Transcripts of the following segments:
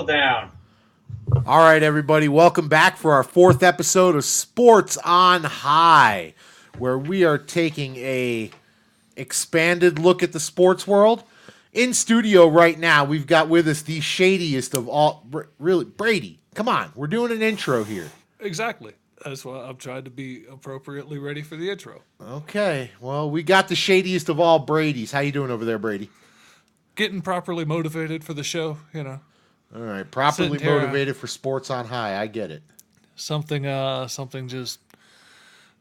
down. All right, everybody, welcome back for our fourth episode of Sports on High, where we are taking a expanded look at the sports world. In studio right now, we've got with us the shadiest of all, really, Brady. Come on, we're doing an intro here. Exactly. That's why I'm trying to be appropriately ready for the intro. Okay, well, we got the shadiest of all Bradys. How you doing over there, Brady? Getting properly motivated for the show, All right, properly Sitting here, motivated for Sports on High. I get it. something just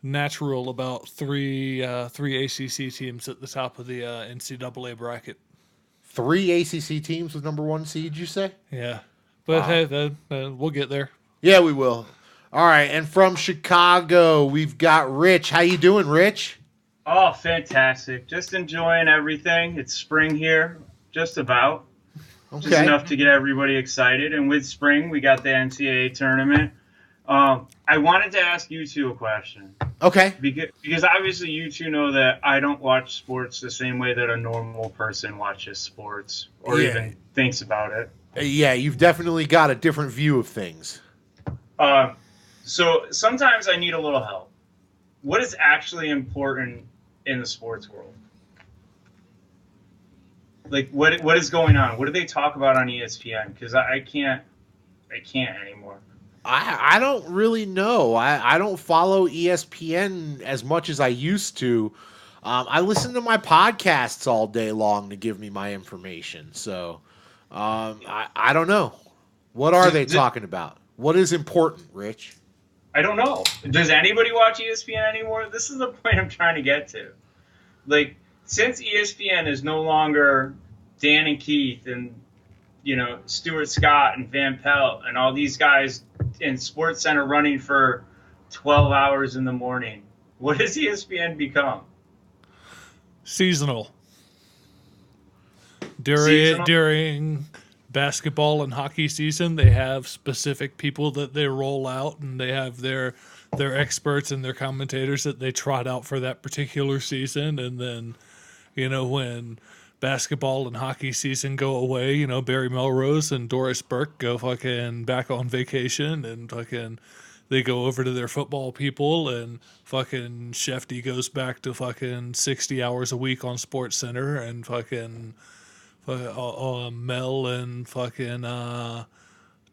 natural about three ACC teams at the top of the NCAA bracket. 3 ACC teams with number one seed, you say? Yeah, but hey, then we'll get there. Yeah, we will. All right, and from Chicago, we've got Rich. How you doing, Rich? Oh, fantastic. Just enjoying everything. It's spring here, just about. Just enough to get everybody excited. And with spring, we got the NCAA tournament. I wanted to ask you two a question. Okay. Because obviously you two know that I don't watch sports the same way that a normal person watches sports or even thinks about it. Yeah, you've definitely got a different view of things. So sometimes I need a little help. What is actually important in the sports world? Like, what is going on? What do they talk about on ESPN? Because I can't anymore. I don't really know. I don't follow ESPN as much as I used to. I listen to my podcasts all day long to give me my information. So I don't know. What are they talking about? What is important, Rich? I don't know. Does anybody watch ESPN anymore? This is the point I'm trying to get to. Like, since ESPN is no longer Dan and Keith and, Stuart Scott and Van Pelt and all these guys in SportsCenter running for 12 hours in the morning, what has ESPN become? Seasonal. Seasonal? During basketball and hockey season, they have specific people that they roll out, and they have their experts and their commentators that they trot out for that particular season. And then, when basketball and hockey season go away, Barry Melrose and Doris Burke go fucking back on vacation, and fucking they go over to their football people, and fucking Shefty goes back to fucking 60 hours a week on SportsCenter, and fucking Mel and fucking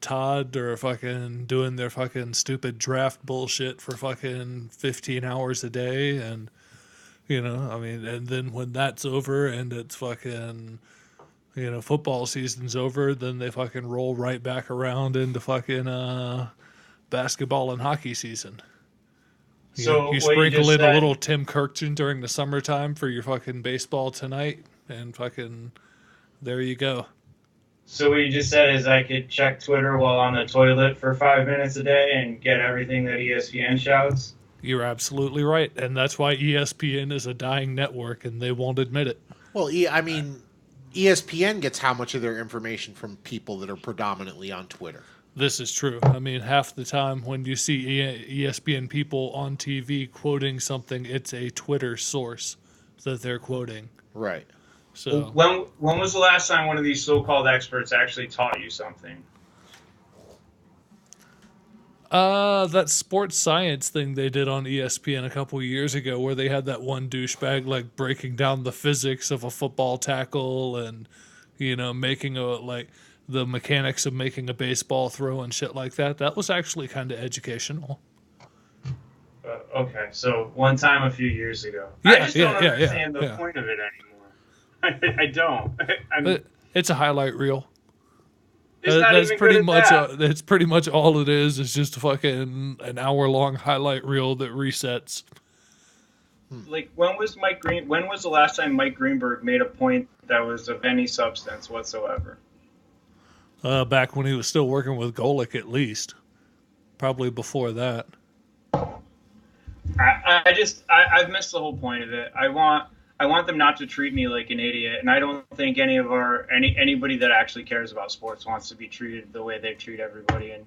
Todd are fucking doing their fucking stupid draft bullshit for fucking 15 hours a day. And, and then when that's over and it's fucking, football season's over, then they fucking roll right back around into fucking basketball and hockey season. So you sprinkle in a little Tim Kirkton during the summertime for your fucking baseball tonight, and fucking there you go. So what you just said is I could check Twitter while on the toilet for 5 minutes a day and get everything that ESPN shouts? You're absolutely right, and that's why ESPN is a dying network, and they won't admit it. Well, ESPN gets how much of their information from people that are predominantly on Twitter? This is true. I mean, half the time when you see ESPN people on TV quoting something, it's a Twitter source that they're quoting. Right. So when was the last time one of these so-called experts actually taught you something? that sports science thing they did on ESPN a couple years ago, where they had that one douchebag like breaking down the physics of a football tackle and making the mechanics of making a baseball throw and shit like that. That was actually kind of educational. Okay, so one time a few years ago. Yeah, I just don't understand the yeah. point of it anymore. I don't. It's a highlight reel. It's not That's even pretty good much. at that. That's pretty much all it is. It's just a fucking an hour-long highlight reel that resets. Like, when was the last time Mike Greenberg made a point that was of any substance whatsoever? Back when he was still working with Golick, at least. Probably before that. I've missed the whole point of it. I want them not to treat me like an idiot, and I don't think anybody that actually cares about sports wants to be treated the way they treat everybody, and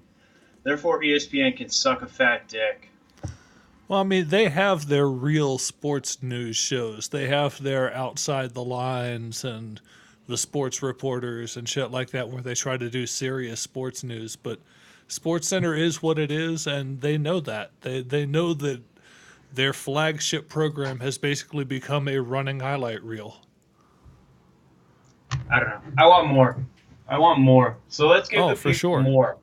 therefore ESPN can suck a fat dick. Well, I mean, they have their real sports news shows. They have their outside the lines and the sports reporters and shit like that, where they try to do serious sports news. But SportsCenter is what it is, and they know that. They know that their flagship program has basically become a running highlight reel. I don't know. I want more. So let's give the for people sure. more.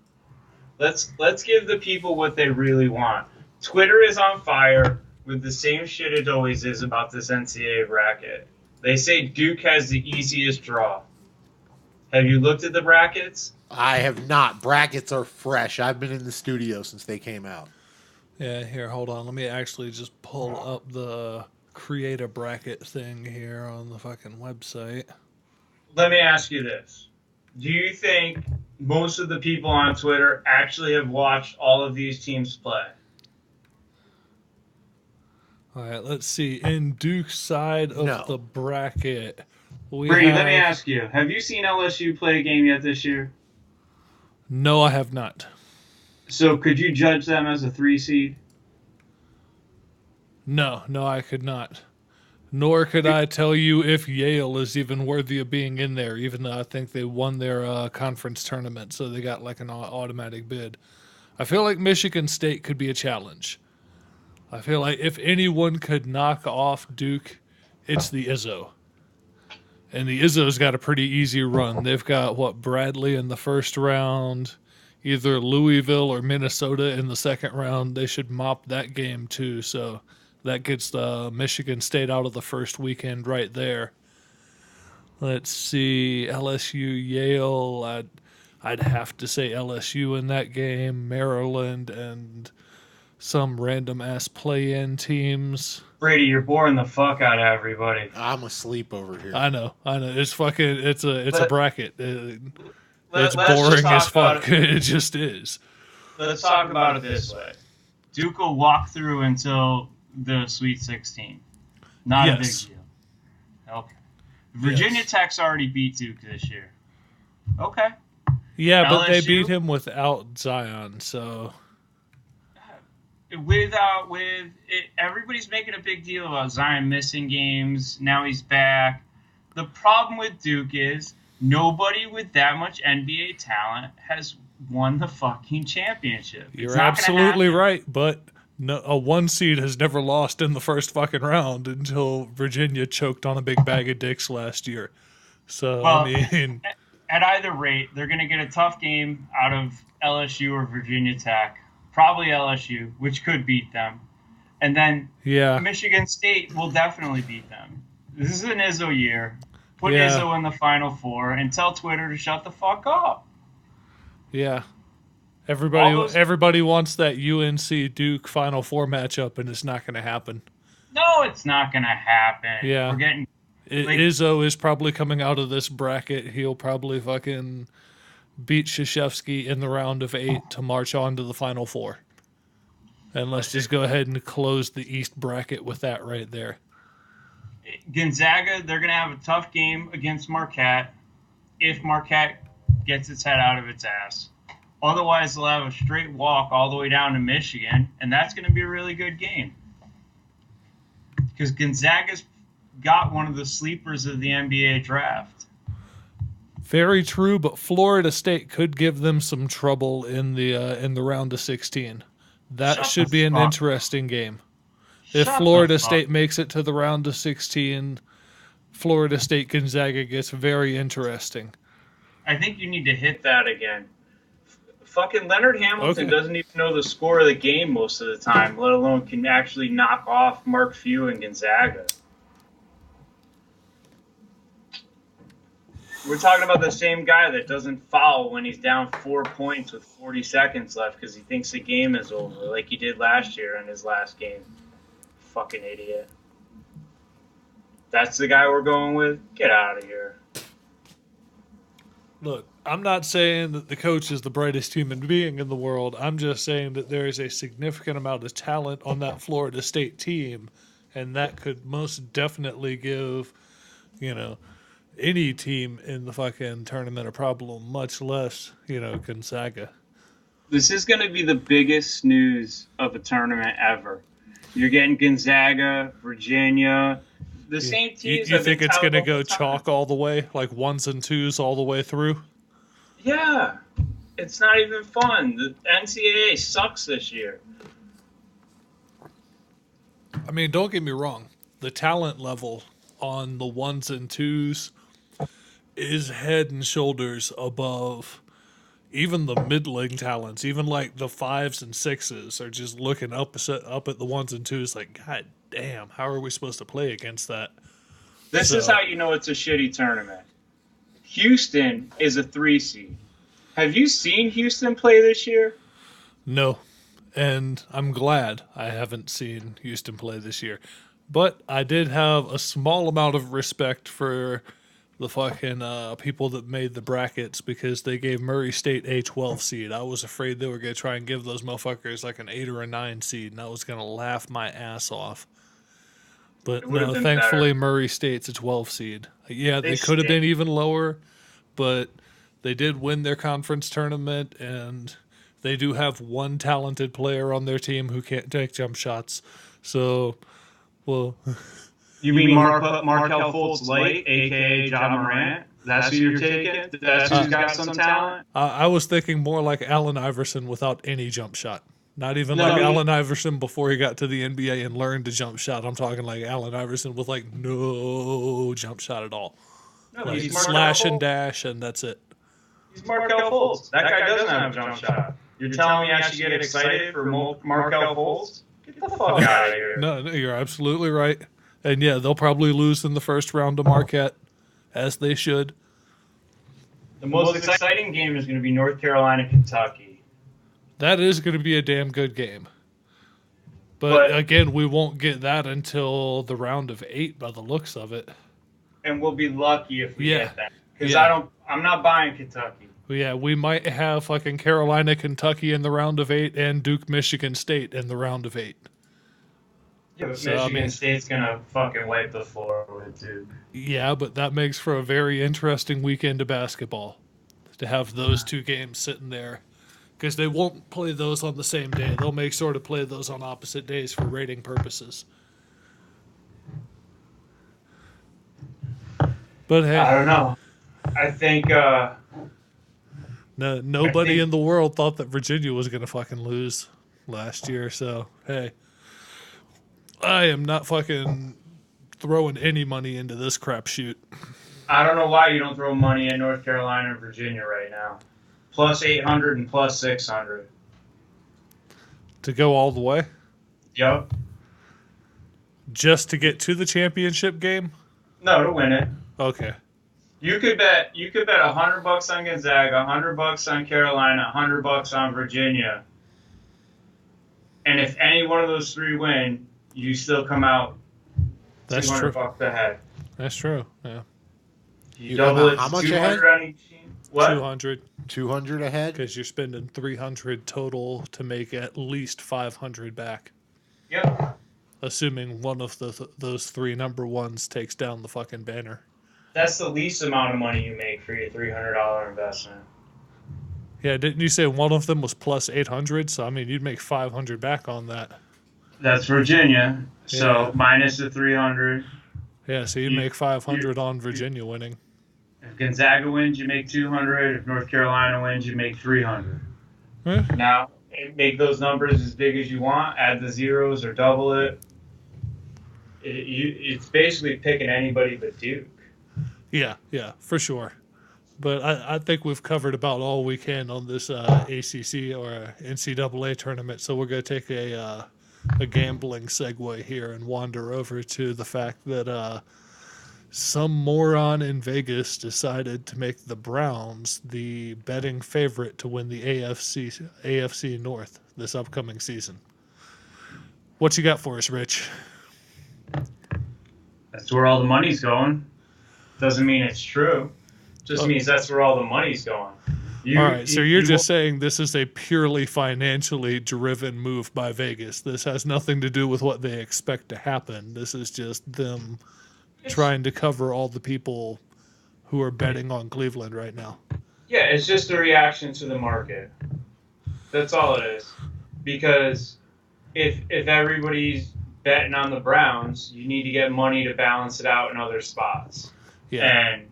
Let's give the people what they really want. Twitter is on fire with the same shit it always is about this NCAA bracket. They say Duke has the easiest draw. Have you looked at the brackets? I have not. Brackets are fresh. I've been in the studio since they came out. Yeah, here, hold on. Let me actually just pull up the create a bracket thing here on the fucking website. Let me ask you this. Do you think most of the people on Twitter actually have watched all of these teams play? All right, let's see. In Duke's side of the bracket, Brady, let me ask you. Have you seen LSU play a game yet this year? No, I have not. So could you judge them as a 3 seed? No, I could not. Nor could I tell you if Yale is even worthy of being in there, even though I think they won their conference tournament, so they got like an automatic bid. I feel like Michigan State could be a challenge. I feel like if anyone could knock off Duke, it's the Izzo. And the Izzo's got a pretty easy run. They've got, Bradley in the first round, either Louisville or Minnesota in the second round. They should mop that game too, so that gets the Michigan State out of the first weekend right there. Let's see, LSU, Yale. I'd have to say LSU in that game. Maryland and some random ass play-in teams. Brady, you're boring the fuck out of everybody. I'm asleep over here. I know. It's fucking. It's a bracket. It's let's boring as fuck. It. It just is. Let's talk about it this way. Duke will walk through until the Sweet 16. Not a big deal. Okay. Virginia Tech's already beat Duke this year. Okay. Yeah, but they LSU? beat him without Zion, so. Everybody's making a big deal about Zion missing games. Now he's back. The problem with Duke is nobody with that much NBA talent has won the fucking championship. You're absolutely right, but a 1 seed has never lost in the first fucking round until Virginia choked on a big bag of dicks last year. So, Well, I mean, at either rate, they're going to get a tough game out of LSU or Virginia Tech. Probably LSU, which could beat them. And then Michigan State will definitely beat them. This is an Izzo year. Put Izzo in the Final Four and tell Twitter to shut the fuck up. Yeah. Everybody wants that UNC Duke Final Four matchup, and it's not going to happen. No, it's not going to happen. Yeah. We're getting Izzo is probably coming out of this bracket. He'll probably fucking beat Krzyzewski in the round of 8 to march on to the Final Four. And let's just go ahead and close the East bracket with that right there. Gonzaga, they're going to have a tough game against Marquette if Marquette gets its head out of its ass. Otherwise, they'll have a straight walk all the way down to Michigan, and that's going to be a really good game. Because Gonzaga's got one of the sleepers of the NBA draft. Very true, but Florida State could give them some trouble in the round of 16. That should be an interesting game. If Florida State makes it to the round of 16, Florida State Gonzaga gets very interesting. I think you need to hit that again. Fucking Leonard Hamilton doesn't even know the score of the game most of the time, let alone can actually knock off Mark Few and Gonzaga. We're talking about the same guy that doesn't foul when he's down 4 points with 40 seconds left because he thinks the game is over, like he did last year in his last game. Fucking idiot. That's the guy we're going with? Get out of here. Look, I'm not saying that the coach is the brightest human being in the world. I'm just saying that there is a significant amount of talent on that Florida State team, and that could most definitely give, any team in the fucking tournament a problem, much less, Gonzaga. This is going to be the biggest news of a tournament ever. You're getting Gonzaga, Virginia, The same You teams. have think been it's going to touted go all the time. chalk all the way, like 1s and 2s all the way through? Yeah, it's not even fun. The NCAA sucks this year. I mean, don't get me wrong. The talent level on the 1s and 2s is head and shoulders above even the middling talents. Even like the 5s and 6s are just looking up at the 1s and 2s like, God damn, how are we supposed to play against that? This is So- how you know it's a shitty tournament. Houston is a 3 seed. Have you seen Houston play this year? No. And I'm glad I haven't seen Houston play this year. But I did have a small amount of respect for the fucking people that made the brackets because they gave Murray State a 12 seed. I was afraid they were going to try and give those motherfuckers like an 8 or a 9 seed, and I was going to laugh my ass off. But It would've no, been thankfully better. Murray State's a 12 seed. Yeah, They they could have stink. been even lower, but they did win their conference tournament, and they do have one talented player on their team who can't take jump shots. So, well, You mean Markel Fultz Light, a.k.a. John Morant? That's who you're taking? That's who's got some talent? I was thinking more like Allen Iverson without any jump shot. Not even No, like he- Allen Iverson before he got to the NBA and learned to jump shot. I'm talking like Allen Iverson with like no jump shot at all. No, Like he's Markel slash and Fultz. dash, and that's it. He's Markel Fultz. That guy doesn't have a jump shot. You're telling me I should get excited for Markel Fultz? Get the fuck out of here. No, you're absolutely right. And yeah, they'll probably lose in the first round to Marquette, as they should. The most exciting game is going to be North Carolina, Kentucky. That is going to be a damn good game. But again, we won't get that until the round of 8 by the looks of it. And we'll be lucky if we Yeah. get that. Because Yeah. I'm not buying Kentucky. Yeah, we might have fucking Carolina, Kentucky in the round of 8 and Duke, Michigan State in the round of 8. Yeah, but So, I Michigan mean- State's going to fucking wipe the floor with Duke. Yeah, but that makes for a very interesting weekend of basketball to have those two games sitting there. Because they won't play those on the same day. They'll make sure to play those on opposite days for rating purposes. But hey, I don't know. I think nobody I think- in the world thought that Virginia was going to fucking lose last year. So, hey, I am not fucking throwing any money into this crapshoot. I don't know why you don't throw money in North Carolina and Virginia right now. Plus 800 and plus 600. To go all the way Yup. just to get to the championship game? No, to win it. Okay. You could bet $100 on Gonzaga, $100 on Carolina, $100 on Virginia. And if any one of those three win, you still come out That's $200 true. ahead. That's true. Yeah. You double it, how much 200 ahead? on each team. What? 200 200 ahead. because you're spending 300 total to make at least 500 back, Yep. assuming one of those three number ones takes down the fucking banner. That's the least amount of money you make for your $300 investment. Yeah, didn't you say one of them was plus 800? So I mean, you'd make 500 back on that. That's Virginia. So Yeah. minus the 300. Yeah, so you'd You- make 500 on Virginia winning. If Gonzaga wins, you make 200. If North Carolina wins, you make 300. Eh, Now, make those numbers as big as you want. Add the zeros or double it. It's basically picking anybody but Duke. Yeah, for sure. But I think we've covered about all we can on this ACC or NCAA tournament. So we're going to take a gambling segue here and wander over to the fact that some moron in Vegas decided to make the Browns the betting favorite to win the AFC North this upcoming season. What you got for us, Rich? That's where all the money's going. Doesn't mean it's true. Just means that's where all the money's going. All right, so you're just saying this is a purely financially driven move by Vegas. This has nothing to do with what they expect to happen. This is just them trying to cover all the people who are betting on Cleveland right now. Yeah, it's just a reaction to the market. That's all it is. Because if everybody's betting on the Browns, you need to get money to balance it out in other spots. Yeah. And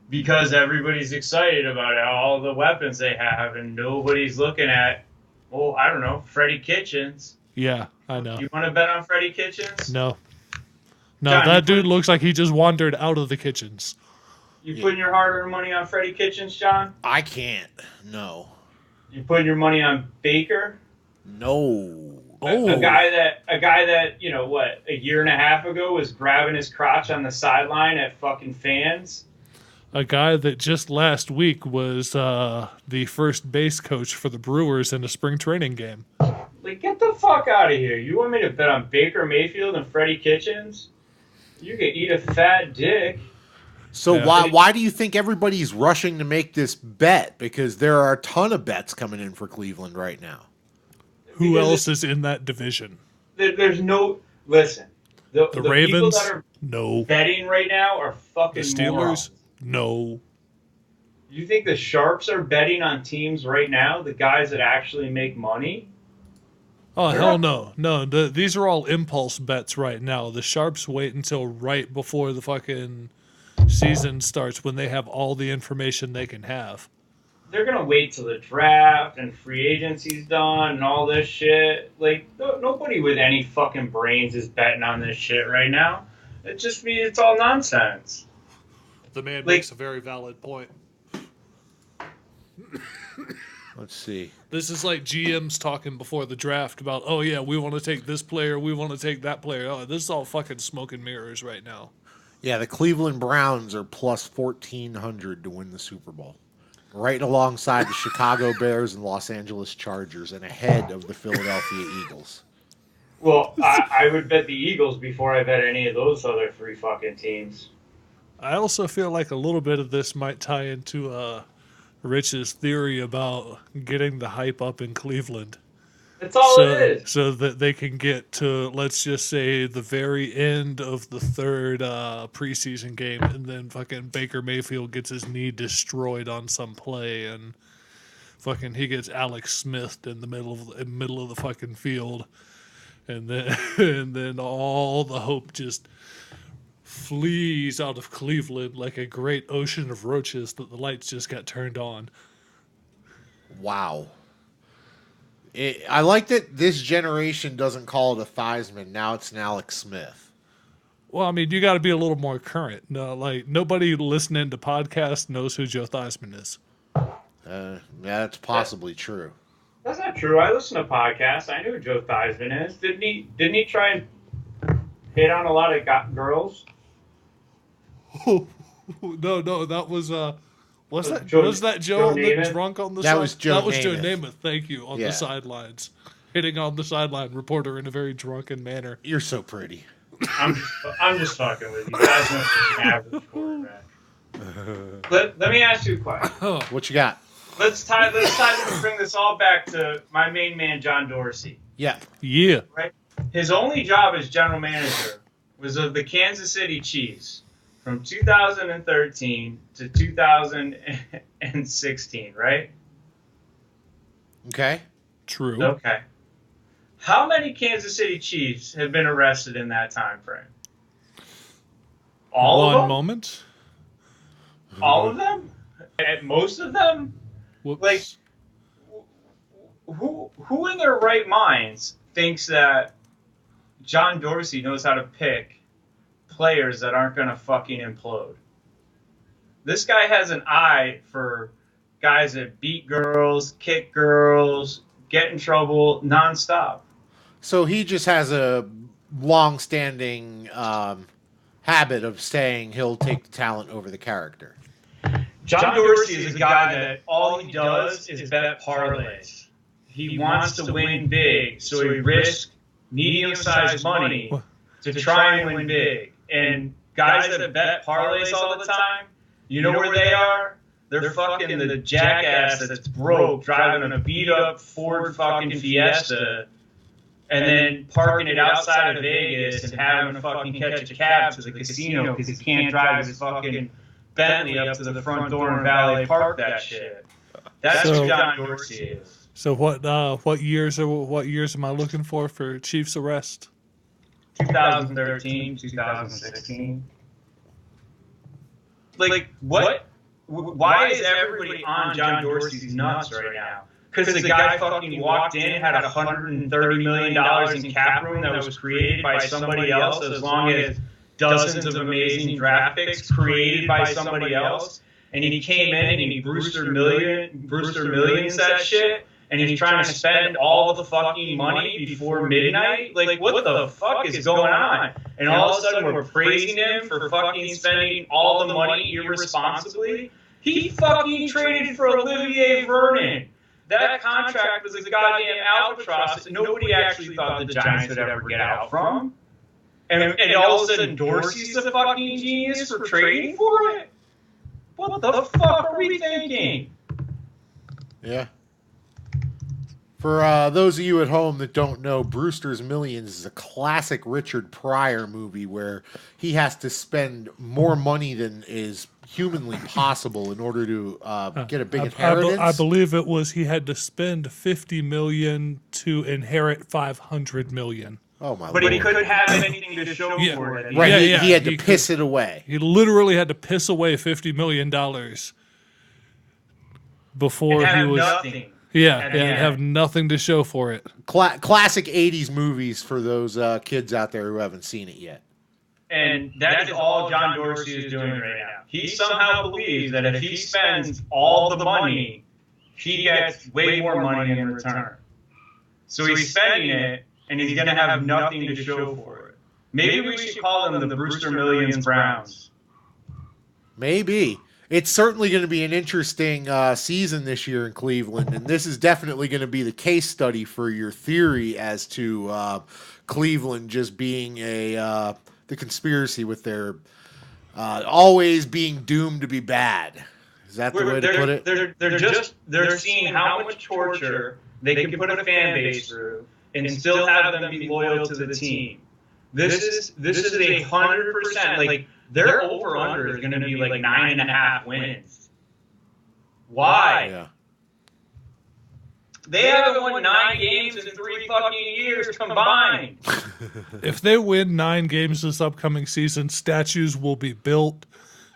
because everybody's excited about all the weapons they have, and nobody's looking at, well, I don't know, Freddie Kitchens. Yeah, I know. You want to bet on Freddie Kitchens? No. No, John, that dude looks like he just wandered out of the kitchens. You putting your hard-earned money on Freddie Kitchens, John? I can't. No. You putting your money on Baker? No. A guy that, you know, what, a year and a half ago was grabbing his crotch on the sideline at fucking fans? A guy that just last week was the first base coach for the Brewers in a spring training game. Like, get the fuck out of here. You want me to bet on Baker Mayfield and Freddie Kitchens? You can eat a fat dick. So Yeah. why do you think everybody's rushing to make this bet? Because there are a ton of bets coming in for Cleveland right now. Who Because else is in that division? There's no... Listen. The people Ravens? that are No. betting right now are fucking The Steelers? morons. No. You think the Sharps are betting on teams right now? The guys that actually make money? Oh, They're hell not- no. No, these are all impulse bets right now. The Sharps wait until right before the fucking season starts when they have all the information they can have. They're going to wait till the draft and free agency's done and all this shit. Like, nobody with any fucking brains is betting on this shit right now. It just means it's all nonsense. The man Like- makes a very valid point. Let's see. This is like GMs talking before the draft about, oh yeah, we want to take this player, we want to take that player. Oh, this is all fucking smoke and mirrors right now. Yeah, the Cleveland Browns are plus 1,400 to win the Super Bowl. Right alongside the Chicago Bears and Los Angeles Chargers and ahead of the Philadelphia Eagles. Well, I would bet the Eagles before I bet any of those other three fucking teams. I also feel like a little bit of this might tie into Rich's theory about getting the hype up in Cleveland. That's all it is. So that they can get to, let's just say, the very end of the third preseason game, and then fucking Baker Mayfield gets his knee destroyed on some play, and fucking he gets Alex Smithed in the middle of the fucking field, and then and then all the hope just flees out of Cleveland like a great ocean of roaches that the lights just got turned on. Wow. I like that this generation doesn't call it a Theismann. Now it's an Alex Smith. Well, I mean, you got to be a little more current. No, like nobody listening to podcasts knows who Joe Theismann is. Yeah, that's possibly true. That's not true. I listen to podcasts. I know who Joe Theismann is. Didn't he try and hit on a lot of girls? No, that was was that Joe- was that Joe Joe that Namath? drunk on the That side? was Joe That was Joe Namath. Namath. Thank you, on Yeah. the sidelines, hitting on the sideline reporter in a very drunken manner. You're so pretty. I'm just fucking with you. You guys know he's an average quarterback. Let me ask you a question. What you got? Let's bring this all back to my main man, John Dorsey. Yeah. Yeah, His only job as general manager was of the Kansas City Chiefs from 2013 to 2016, right? Okay. true. Okay. How many Kansas City Chiefs have been arrested in that time frame? All of One them? moment. All of them? At most of them? Whoops. Like, who in their right minds thinks that John Dorsey knows how to pick players that aren't going to fucking implode? This guy has an eye for guys that beat girls, kick girls, get in trouble nonstop. So he just has a long-standing habit of saying he'll take the talent over the character. John Dorsey is a guy that all he does is bet parlays. He wants to win big, so he risks medium-sized money to try and win big. And guys that bet parlays all the time, you know where they are? They're fucking the jackass that's broke, driving a beat-up Ford fucking Fiesta, and then parking it outside of Vegas and having to fucking catch a cab to the casino because he can't drive his fucking Bentley up to the front door and valet park that shit. That's So- who John Dorsey is. So what years am I looking for Chiefs arrest? 2013, 2016. Like what? Why is everybody on John Dorsey's nuts right now? Because the guy fucking walked in, had $130 million in cap room that was created by somebody else, as long as dozens of amazing draft picks created by somebody else, and he came in and he Brewster Millions that shit, and he's trying to spend all the fucking money before midnight? Like, what the fuck is going on? And all of a sudden we're praising him for fucking spending all the money irresponsibly? He fucking traded for Olivier Vernon. That contract was a goddamn albatross that nobody actually thought the Giants would ever get out from. And all of a sudden Dorsey's the fucking genius for trading for it? What the fuck are we thinking? Yeah. For those of you at home that don't know, Brewster's Millions is a classic Richard Pryor movie where he has to spend more money than is humanly possible in order to get a big inheritance. I believe it was he had to spend $50 million to inherit $500 million. Oh my! But Lord. he couldn't have anything to show for it. Right, Yeah, he had to he piss it away. He literally had to piss away $50 million before And he have was. nothing. And have nothing to show for it. Classic 80s movies for those kids out there who haven't seen it yet. And that is all John Dorsey is doing right now. He somehow believes that if he spends all the money, he gets way more money in return. So he's spending it, and he's going to have nothing to show for it. Maybe we should call them the Brewster Millions Browns. Maybe. It's certainly going to be an interesting season this year in Cleveland, and this is definitely going to be the case study for your theory as to Cleveland just being the conspiracy with their always being doomed to be bad. Is that the way to put it? They're seeing how much torture they can put a fan base through and still have them be loyal to the team. This is 100%. Like, their over-under is going to be like 9.5 wins. Why? Yeah. They haven't won 9 games in 3 fucking years combined. If they win 9 games this upcoming season, statues will be built.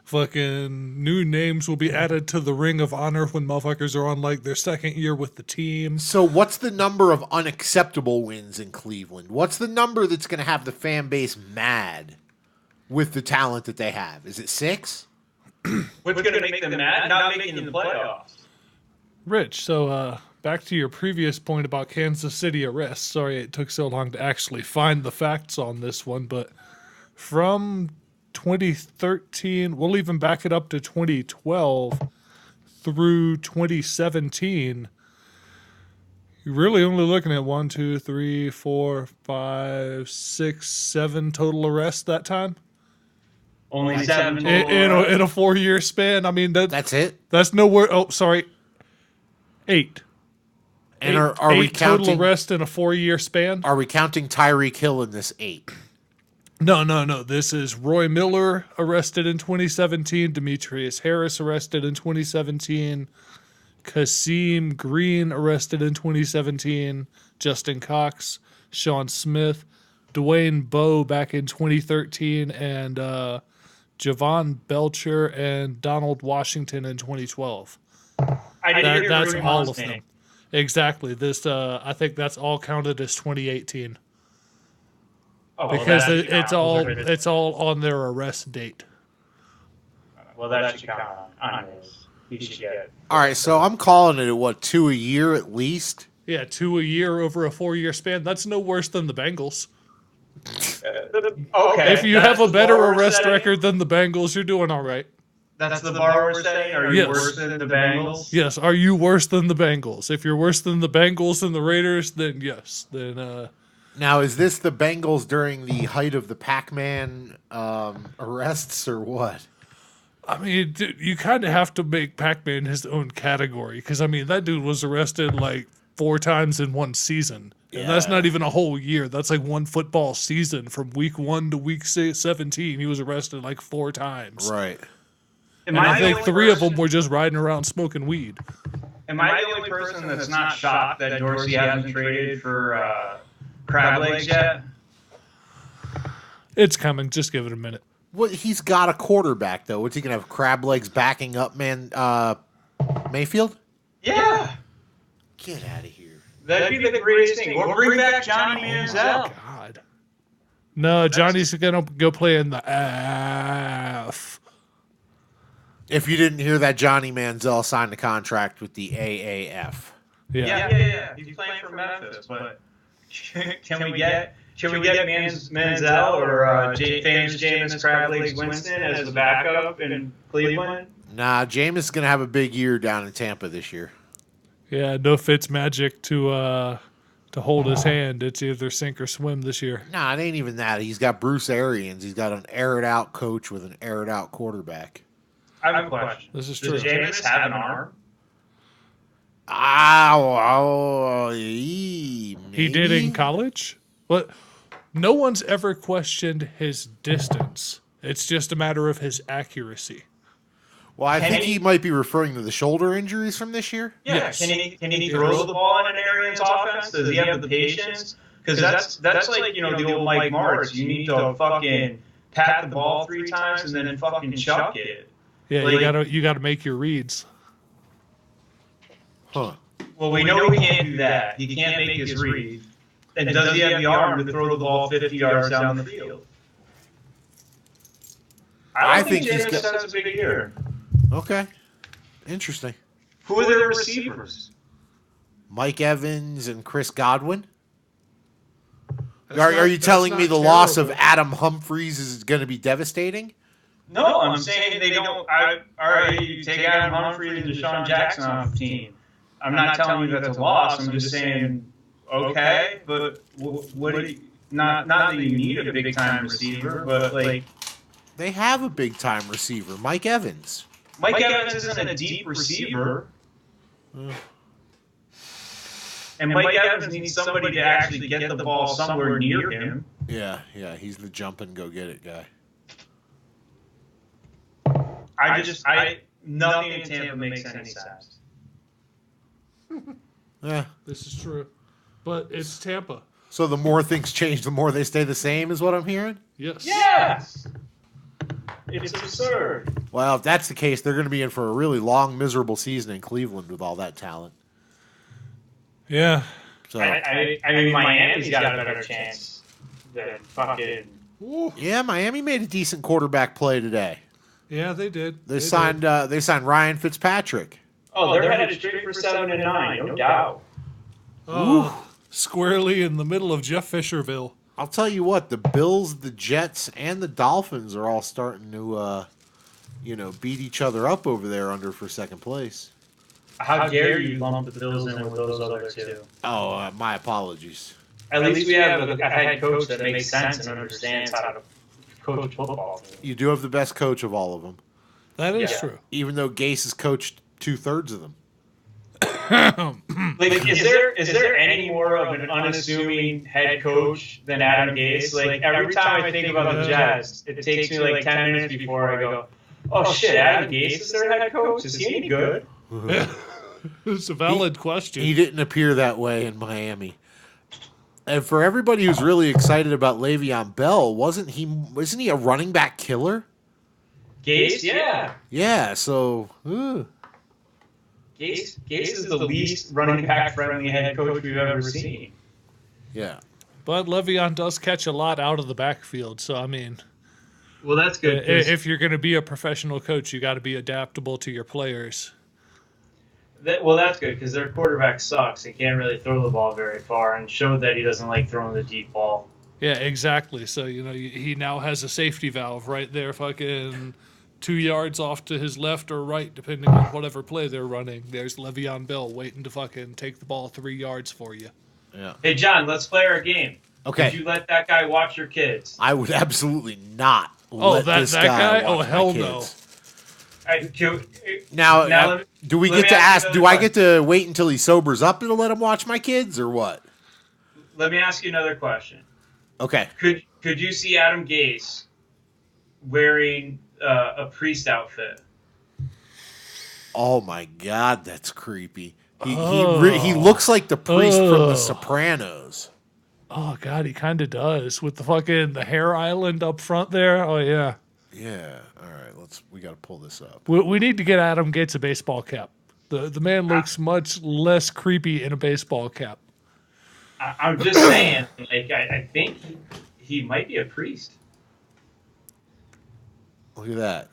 Fucking new names will be added to the Ring of Honor when motherfuckers are on like their second year with the team. So what's the number of unacceptable wins in Cleveland? What's the number that's going to have the fan base mad with the talent that they have? Is it 6? What's going to make them mad? Not making the playoffs. Rich, so back to your previous point about Kansas City arrests. Sorry it took so long to actually find the facts on this one, but from 2013, we'll even back it up to 2012 through 2017. You're really only looking at 1, 2, 3, 4, 5, 6, 7 total arrests that time. Only 7 total In a 4-year span. I mean, That's it? that's nowhere. Oh, sorry. 8. And are we total counting arrests in a 4-year span? Are we counting Tyreek Hill in this 8? No. This is Roy Miller arrested in 2017, Demetrius Harris arrested in 2017, Kasim Green arrested in 2017, Justin Cox, Sean Smith, Dwayne Bowe back in 2013, and Javon Belcher and Donald Washington in 2012. That's all of them. Exactly. This I think that's all counted as 2018. Because it's all on their arrest date. Well, that should count on his. He should get it. All right, so I'm calling it, 2 a year at least? Yeah, 2 a year over a 4-year span. That's no worse than the Bengals. Okay. If you have a better arrest record than the Bengals, you're doing all right. That's the bar we're setting? Are you worse than the Bengals? Yes. Are you worse than the Bengals? If you're worse than the Bengals and the Raiders, then yes. Then Now, is this the Bengals during the height of the Pac-Man arrests or what? I mean, dude, you kind of have to make Pac-Man his own category because, I mean, that dude was arrested like 4 times in one season. And that's not even a whole year. That's like one football season from week 1 to week 17. He was arrested like 4 times. Right. And I think 3 of them were just riding around smoking weed. Am I the only person that's not shocked that Dorsey hasn't traded for crab legs yet? It's coming. Just give it a minute. What he's got a quarterback though. What's he gonna have? Crab legs backing up, man. Mayfield. Yeah. Get out of here. That'd be the greatest thing. Or bring back Johnny Manziel. God. No, Johnny's gonna go play in the F. If you didn't hear that, Johnny Manziel signed a contract with the AAF. Yeah. He's playing for Memphis, but can we get Manziel or famous Jameis Crablegs Winston as the backup in Cleveland? Nah, Jameis is gonna have a big year down in Tampa this year. Yeah, no Fitz magic to hold his hand. It's either sink or swim this year. Nah, it ain't even that. He's got Bruce Arians. He's got an air-it-out coach with an air-it-out quarterback. I have a question. This is true. Does Jameis have an arm? He did in college? But no one's ever questioned his distance. It's just a matter of his accuracy. Well, I think he might be referring to the shoulder injuries from this year. Yeah. Yes. Can he throw the ball in an Arians offense? Does he have the patience? Because that's like, the old Mike Martz. You need to fucking pat the ball 3 times and then fucking chuck it. Yeah, you gotta make your reads. Huh. Well, we know he can't do that. He can't make his read. And does he have the arm to throw the ball 50 yards down the field? I think Jameis has a big year. Okay. Interesting. Who are their receivers? Mike Evans and Chris Godwin. Are you telling me the loss of Adam Humphries is going to be devastating? No, I'm saying they don't. You take Adam Humphries and Deshaun Jackson off the team. I'm not telling you that's a loss. I'm just saying, okay, but what do you, not that you need a big time receiver, but like they have a big time receiver, Mike Evans. Mike Evans isn't a deep receiver. And Mike Evans needs somebody to actually get the ball somewhere near him. Yeah, he's the jump and go get it guy. Nothing in Tampa makes any sense. Yeah. This is true. But it's Tampa. So the more things change, the more they stay the same is what I'm hearing? Yes. Yes! It's absurd. Well, if that's the case, they're going to be in for a really long, miserable season in Cleveland with all that talent. Yeah. So I mean, Miami's got a better chance than fucking... Yeah, Miami made a decent quarterback play today. Yeah, they did. They signed Ryan Fitzpatrick. Oh, they're headed straight for 7-9, no doubt. Squarely in the middle of Jeff Fisherville. I'll tell you what, the Bills, the Jets, and the Dolphins are all starting to, beat each other up over there for second place. How dare you lump the Bills in with those other two? Oh, my apologies. At least we have a head coach that makes sense and understands how to coach football. You do have the best coach of all of them. That is true. Even though Gase has coached 2/3 of them. Like, is there any more of an unassuming head coach than Adam Gase? Like, every time I think about the Jets, it takes me like 10 minutes before I go, oh shit, Adam Gase is their head coach? Is he any good? It's a valid question. He didn't appear that way in Miami. And for everybody who's really excited about Le'Veon Bell, wasn't he a running back killer? Gase, yeah. Yeah, so Gase is the least running back friendly head coach we've ever seen. Yeah. But Le'Veon does catch a lot out of the backfield, so I mean, well, that's good. If you're going to be a professional coach, you got to be adaptable to your players. That's good because their quarterback sucks. He can't really throw the ball very far, and showed that he doesn't like throwing the deep ball. Yeah, exactly. So he now has a safety valve right there, fucking 2 yards off to his left or right, depending on whatever play they're running. There's Le'Veon Bell waiting to fucking take the ball 3 yards for you. Yeah. Hey, John, let's play our game. Okay. Would you let that guy watch your kids? I would absolutely not let this that guy? watch Oh, hell my no. kids. Now, do we let get me to ask ask? you Do I another get to wait until he sobers up to let him watch my kids, or what? Let me ask you another question. Okay. Could you see Adam Gase wearing a priest outfit? Oh my God, that's creepy. He looks like the priest from The Sopranos. Oh God, he kind of does with the hair island up front there. Oh yeah. Yeah. All right. We got to pull this up. We need to get Adam Gates a baseball cap. The man looks much less creepy in a baseball cap. I'm just saying, like, I think he might be a priest. Look at that.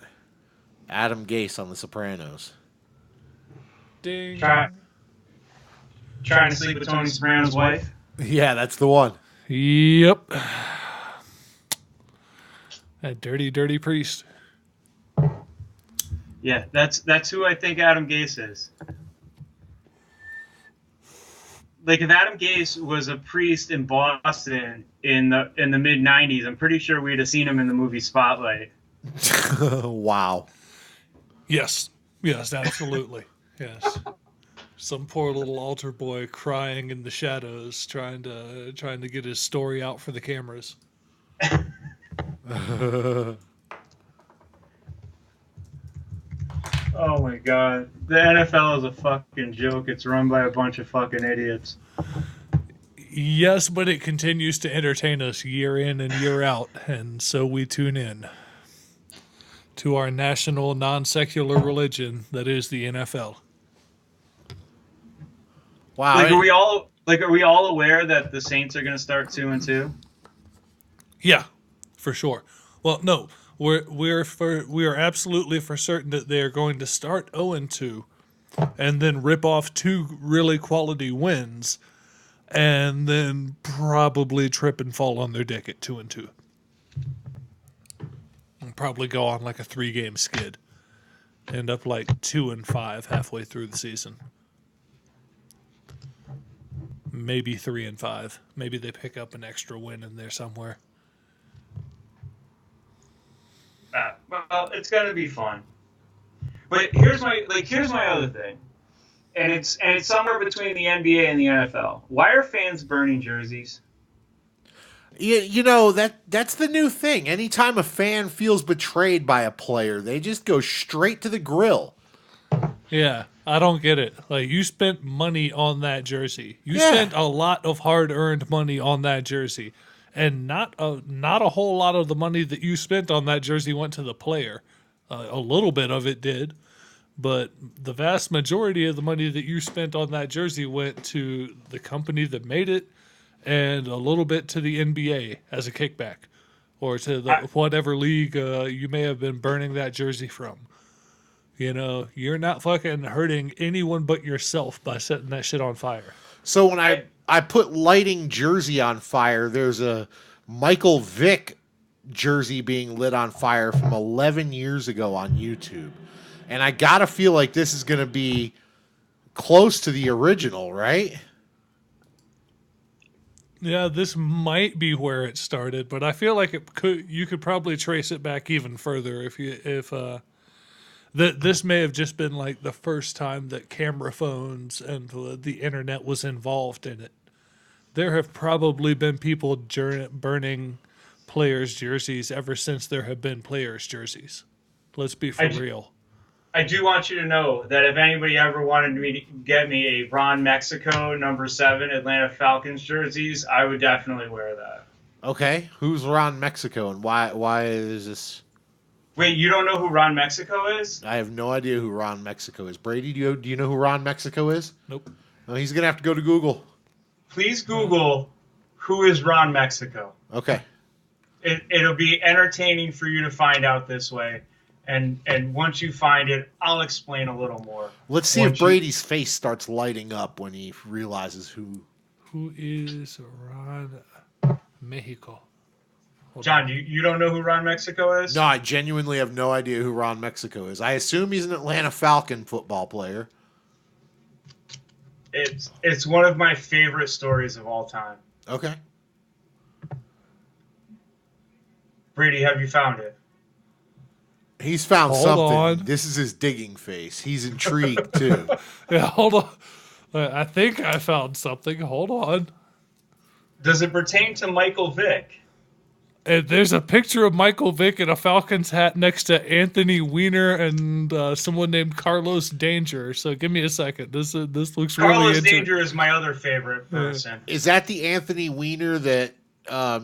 Adam Gase on The Sopranos. Ding. Trying to sleep with Tony Soprano's wife. Yeah, that's the one. Yep. That dirty, dirty priest. Yeah, that's who I think Adam Gase is. Like, if Adam Gase was a priest in Boston in the mid '90s, I'm pretty sure we'd have seen him in the movie Spotlight. Wow. Yes. Yes, absolutely. Yes. Some poor little altar boy crying in the shadows, trying to get his story out for the cameras. Oh my god. The NFL is a fucking joke. It's run by a bunch of fucking idiots. Yes, but it continues to entertain us year in and year out, and so we tune in to our national non-secular religion that is the NFL. Wow. Like, are we all aware that the Saints are going to start 2-2? Yeah, for sure. Well, no, we are absolutely for certain that they are going to start 0-2, and then rip off 2 really quality wins, and then probably trip and fall on their dick at 2-2. And probably go on like a 3-game skid. End up like 2-5 halfway through the season. Maybe 3-5. Maybe they pick up an extra win in there somewhere. Well, it's going to be fun. But here's my other thing. And it's somewhere between the NBA and the NFL. Why are fans burning jerseys? You know, that's the new thing. Anytime a fan feels betrayed by a player, they just go straight to the grill. Yeah, I don't get it. Like, you spent money on that jersey. You Yeah. spent a lot of hard-earned money on that jersey. And not a whole lot of the money that you spent on that jersey went to the player. A little bit of it did. But the vast majority of the money that you spent on that jersey went to the company that made it, and a little bit to the NBA as a kickback, or to whatever league you may have been burning that jersey from. You know, you're not fucking hurting anyone but yourself by setting that shit on fire. So when I put lighting jersey on fire, there's a Michael Vick jersey being lit on fire from 11 years ago on YouTube. And I gotta feel like this is going to be close to the original, right? Yeah, this might be where it started, but I feel like you could probably trace it back even further this may have just been like the first time that camera phones and the internet was involved in it. There have probably been people burning players' jerseys ever since there have been players' jerseys. Let's be for real. I do want you to know that if anybody ever wanted me to get me a Ron Mexico #7 Atlanta Falcons jerseys, I would definitely wear that. Okay, who's Ron Mexico and why is this? Wait, you don't know who Ron Mexico is? I have no idea who Ron Mexico is. Brady, do you know who Ron Mexico is? Nope. No, he's gonna have to go to Google. Please Google who is Ron Mexico. Okay. It'll be entertaining for you to find out this way. And once you find it, I'll explain a little more. Let's see if Brady's face starts lighting up when he realizes who. Who is Ron Mexico? John, you don't know who Ron Mexico is? No, I genuinely have no idea who Ron Mexico is. I assume he's an Atlanta Falcon football player. It's one of my favorite stories of all time. Okay. Brady, have you found it? He's found Hold something. on. This is his digging face. He's intrigued too. Yeah, hold on. I think I found something. Hold on. Does it pertain to Michael Vick? And there's a picture of Michael Vick in a Falcons hat next to Anthony Weiner and someone named Carlos Danger. So give me a second. This looks really Carlos interesting. Danger is my other favorite person. Is that the Anthony Weiner that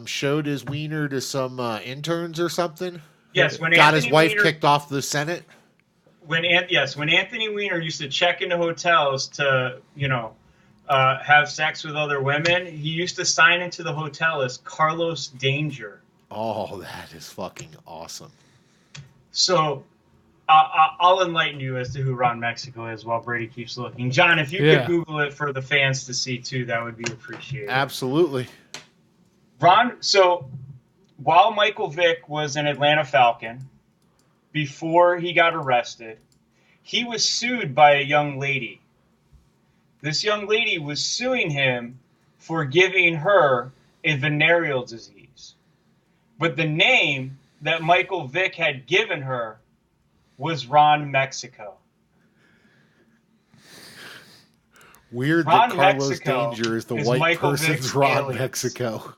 showed his wiener to some interns or something? Yes, when Got Anthony his wife Weiner, kicked off the Senate? when Anthony Weiner used to check into hotels to, have sex with other women, he used to sign into the hotel as Carlos Danger. Oh, that is fucking awesome. So I'll enlighten you as to who Ron Mexico is while Brady keeps looking. John, if you could Google it for the fans to see too, that would be appreciated. Absolutely. So while Michael Vick was an Atlanta Falcon, before he got arrested, he was sued by a young lady. This young lady was suing him for giving her a venereal disease. But the name that Michael Vick had given her was Ron Mexico. Weird Ron that Carlos Mexico Danger is the is white Michael person's Vick's Ron alias. Mexico.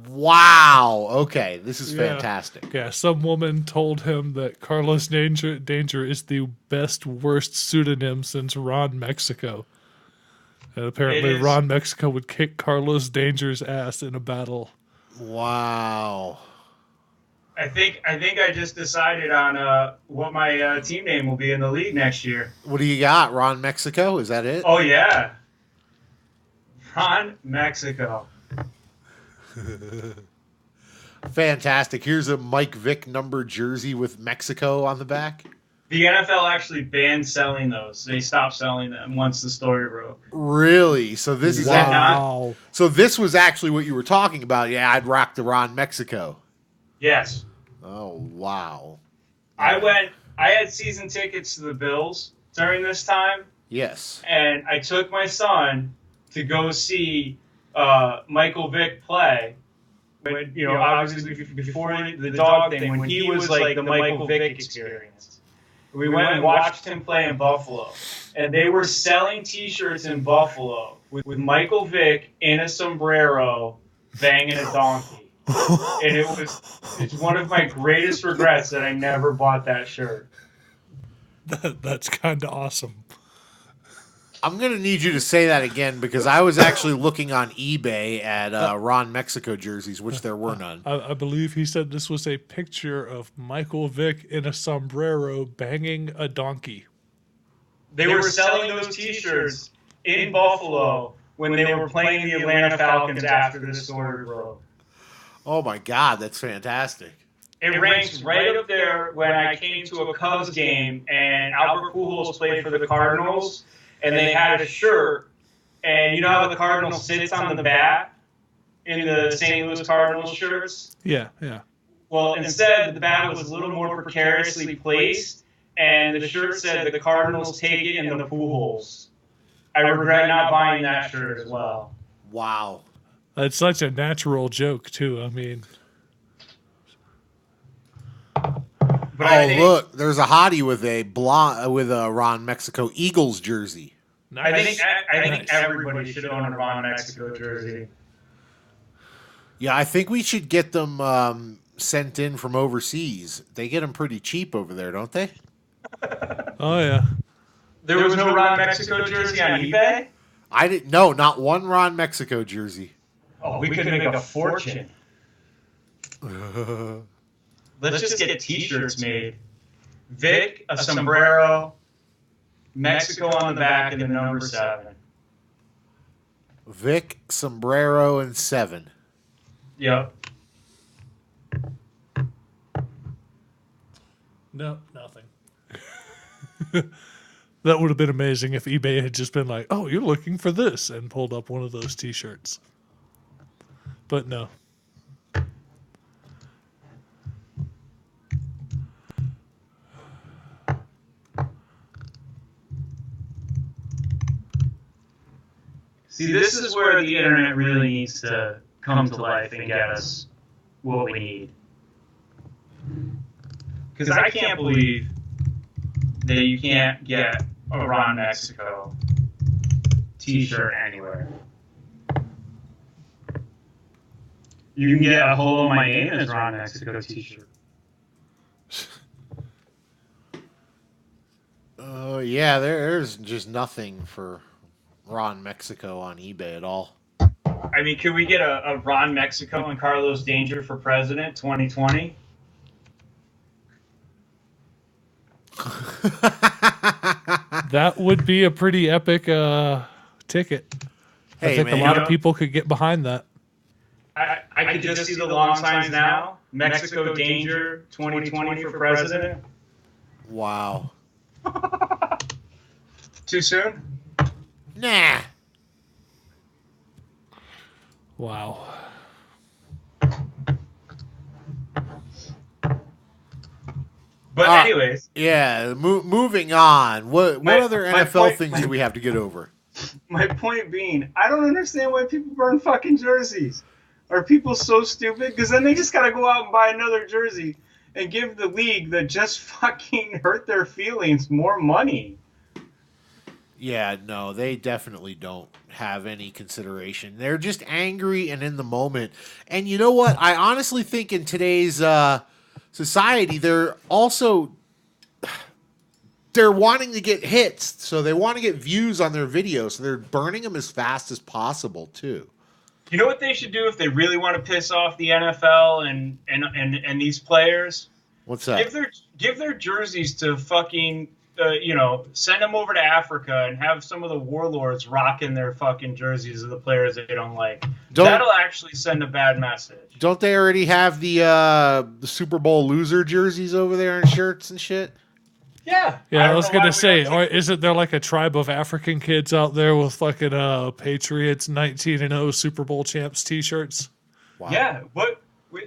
Wow. Okay, this is fantastic. Yeah, some woman told him that Carlos Danger is the best, worst pseudonym since Ron Mexico. And apparently Ron Mexico would kick Carlos Danger's ass in a battle. Wow. I think I just decided on what my team name will be in the league next year. What do you got? Ron Mexico? Is that it? Oh, yeah. Ron Mexico. Fantastic. Here's a Mike Vick number jersey with Mexico on the back. The NFL actually banned selling those. They stopped selling them once the story broke. Really? So this is Wow. So this was actually what you were talking about. Yeah, I'd rock the Ron Mexico. Yes. Oh, wow. I had season tickets to the Bills during this time, Yes. and I took my son to go see Michael Vick play. When, obviously before the dog thing, when he was like the Michael Vick experience. We went and watched him play in Buffalo, and they were selling T-shirts in Buffalo with Michael Vick in a sombrero banging a donkey. And it's one of my greatest regrets that I never bought that shirt. That's kind of awesome. I'm going to need you to say that again because I was actually looking on eBay at Ron Mexico jerseys, which there were none. I believe he said this was a picture of Michael Vick in a sombrero banging a donkey. They were selling those T-shirts in Buffalo when they were playing the Atlanta Falcons after this story broke. Oh, my God. That's fantastic. It ranks right up there when I came to a Cubs game and Albert Pujols played for the Cardinals. And they had a shirt, and you know how the Cardinal sits on the bat in the St. Louis Cardinals shirts? Yeah. Well, instead, the bat was a little more precariously placed, and the shirt said the Cardinals take it in the Pujols. I regret not buying that shirt as well. Wow. That's such a natural joke, too. I mean... But look, there's a hottie with a Ron Mexico Eagles jersey. Nice. I think everybody should own a Ron Mexico jersey. Yeah, I think we should get them sent in from overseas. They get them pretty cheap over there, don't they? Oh, yeah. There was no Ron Mexico jersey on eBay? I didn't. No, not one Ron Mexico jersey. Oh, we could make a fortune. Let's just get T-shirts made. Vic, a sombrero, Mexico on the back, and the number 7. Vic, sombrero, and 7. Yep. No, nothing. That would have been amazing if eBay had just been like, oh, you're looking for this, and pulled up one of those T-shirts. But no. See, this is where the internet really needs to come to life and get us what we need. Because I can't believe that you can't get a Ron Mexico T-shirt anywhere. You can get a Hello, My Name is Ron Mexico t-shirt. Yeah, there's just nothing for Ron Mexico on eBay at all. I mean, could we get a Ron Mexico and Carlos Danger for president 2020? That would be a pretty epic ticket. Hey, I think man, a lot of people could get behind that. I could just see the long signs now. Mexico Danger 2020 for president. Wow. Too soon? Nah. Wow. But anyways, Yeah, moving on. What other NFL things do we have to get over? My point being, I don't understand why people burn fucking jerseys. Are people so stupid? Because then they just gotta go out and buy another jersey and give the league that just fucking hurt their feelings more money. Yeah, no, they definitely don't have any consideration. They're just angry and in the moment. And you know what? I honestly think in today's society, they're wanting to get hits, so they want to get views on their videos, so they're burning them as fast as possible too. You know what they should do if they really want to piss off the NFL and these players? What's that? Give their jerseys to fucking send them over to Africa and have some of the warlords rocking their fucking jerseys of the players they don't like. That'll actually send a bad message. Don't they already have the Super Bowl loser jerseys over there and shirts and shit? Yeah. I was going to say, or isn't there like a tribe of African kids out there with fucking Patriots 19-0 Super Bowl champs t-shirts? Wow. Yeah, but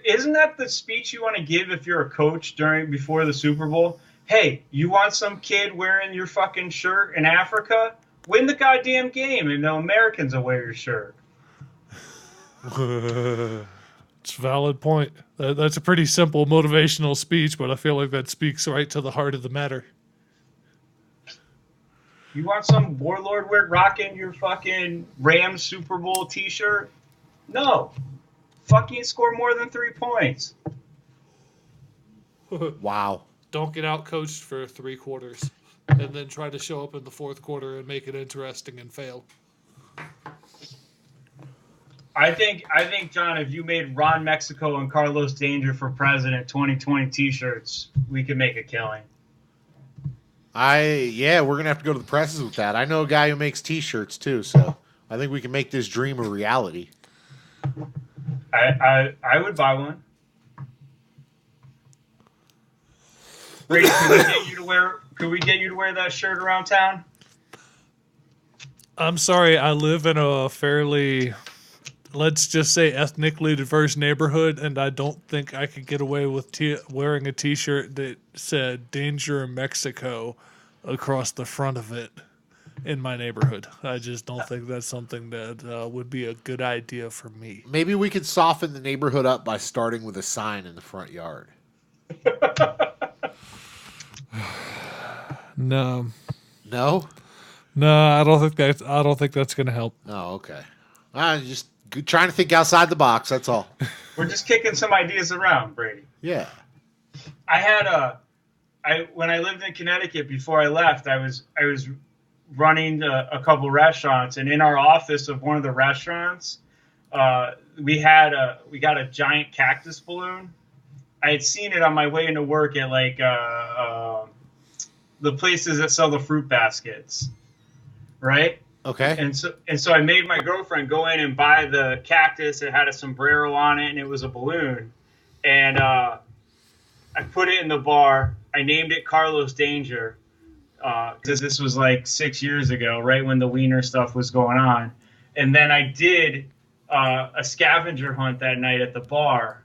isn't that the speech you want to give if you're a coach before the Super Bowl? Hey, you want some kid wearing your fucking shirt in Africa? Win the goddamn game and the Americans will wear your shirt. It's a valid point. That's a pretty simple motivational speech, but I feel like that speaks right to the heart of the matter. You want some warlord rocking your fucking Rams Super Bowl t-shirt? No. Fucking score more than 3 points. Wow. Don't get out coached for 3 quarters and then try to show up in the fourth quarter and make it interesting and fail. I think, John, if you made Ron Mexico and Carlos Danger for president 2020 t-shirts, we could make a killing. We're gonna have to go to the presses with that. I know a guy who makes t-shirts too, so I think we can make this dream a reality. I would buy one. Brady, could we get you to wear that shirt around town? I'm sorry, I live in a fairly, let's just say, ethnically diverse neighborhood, and I don't think I could get away with wearing a t-shirt that said Danger Mexico across the front of it in my neighborhood. I just don't think that's something that would be a good idea for me. Maybe we could soften the neighborhood up by starting with a sign in the front yard. No, I don't think that's gonna help. Oh, okay. I'm just trying to think outside the box. That's all. We're just kicking some ideas around, Brady. Yeah. When I lived in Connecticut before I left, I was running a couple restaurants, and in our office of one of the restaurants, we got a giant cactus balloon. I had seen it on my way into work at the places that sell the fruit baskets, right? Okay. And so I made my girlfriend go in and buy the cactus. It had a sombrero on it, and it was a balloon. And I put it in the bar. I named it Carlos Danger because this was like 6 years ago, right when the Wiener stuff was going on. And then I did a scavenger hunt that night at the bar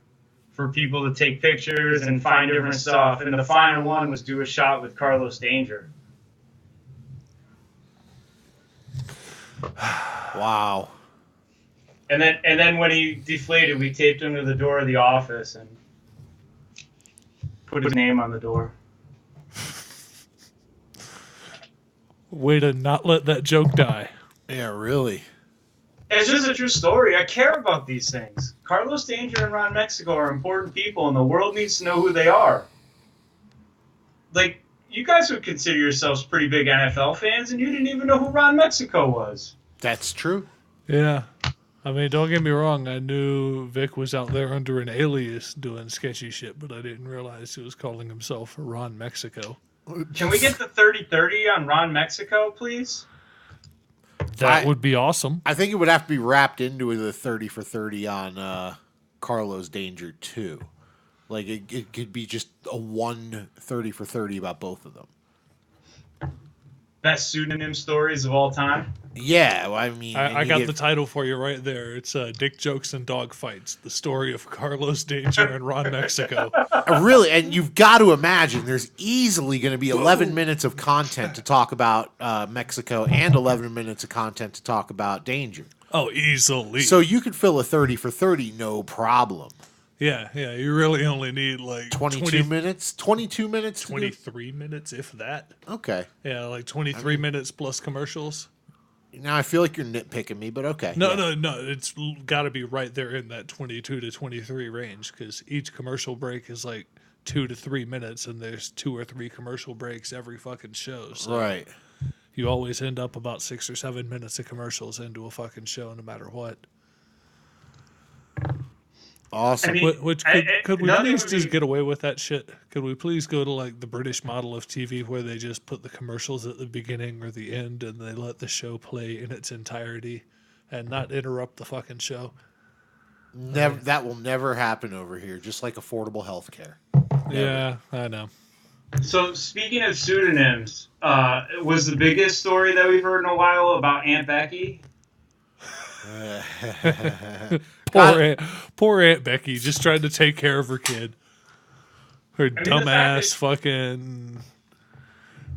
for people to take pictures and find different stuff. And the final one was do a shot with Carlos Danger. Wow. And then when he deflated, we taped him to the door of the office and put his name on the door. Way to not let that joke die. Yeah, really. It's just a true story. I care about these things. Carlos Danger and Ron Mexico are important people, and the world needs to know who they are. Like, you guys would consider yourselves pretty big NFL fans, and you didn't even know who Ron Mexico was. That's true. Yeah. I mean, don't get me wrong. I knew Vic was out there under an alias doing sketchy shit, but I didn't realize he was calling himself Ron Mexico. Can we get the 30-30 on Ron Mexico, please? That would be awesome. I think it would have to be wrapped into the 30 for 30 on Carlos Danger too. Like it could be just a 30 for 30 about both of them. Best pseudonym stories of all time. Yeah, well, I mean, I got the title for you right there. It's Dick Jokes and Dog Fights: The Story of Carlos Danger and Ron Mexico. Really, and you've got to imagine there's easily going to be 11 minutes of content to talk about Mexico and 11 minutes of content to talk about Danger. Oh, easily. So you could fill a 30 for 30, no problem. Yeah. You really only need like 22 minutes? 22 minutes? 23 minutes, if that. Okay. Yeah, like 23 minutes plus commercials. Now I feel like you're nitpicking me, but okay. No. It's got to be right there in that 22 to 23 range because each commercial break is like 2 to 3 minutes, and there's 2 or 3 commercial breaks every fucking show. So Right. you always end up about 6 or 7 minutes of commercials into a fucking show, no matter what. Awesome. I mean, Could we nothing please would just be- get away with that shit? Could we please go to like the British model of TV where they just put the commercials at the beginning or the end and they let the show play in its entirety and not interrupt the fucking show? Never, that will never happen over here, just like affordable health care. Yeah, I know. So speaking of pseudonyms, was the biggest story that we've heard in a while about Aunt Becky? Poor Aunt Becky just trying to take care of her kid. Her the dumbass fact fucking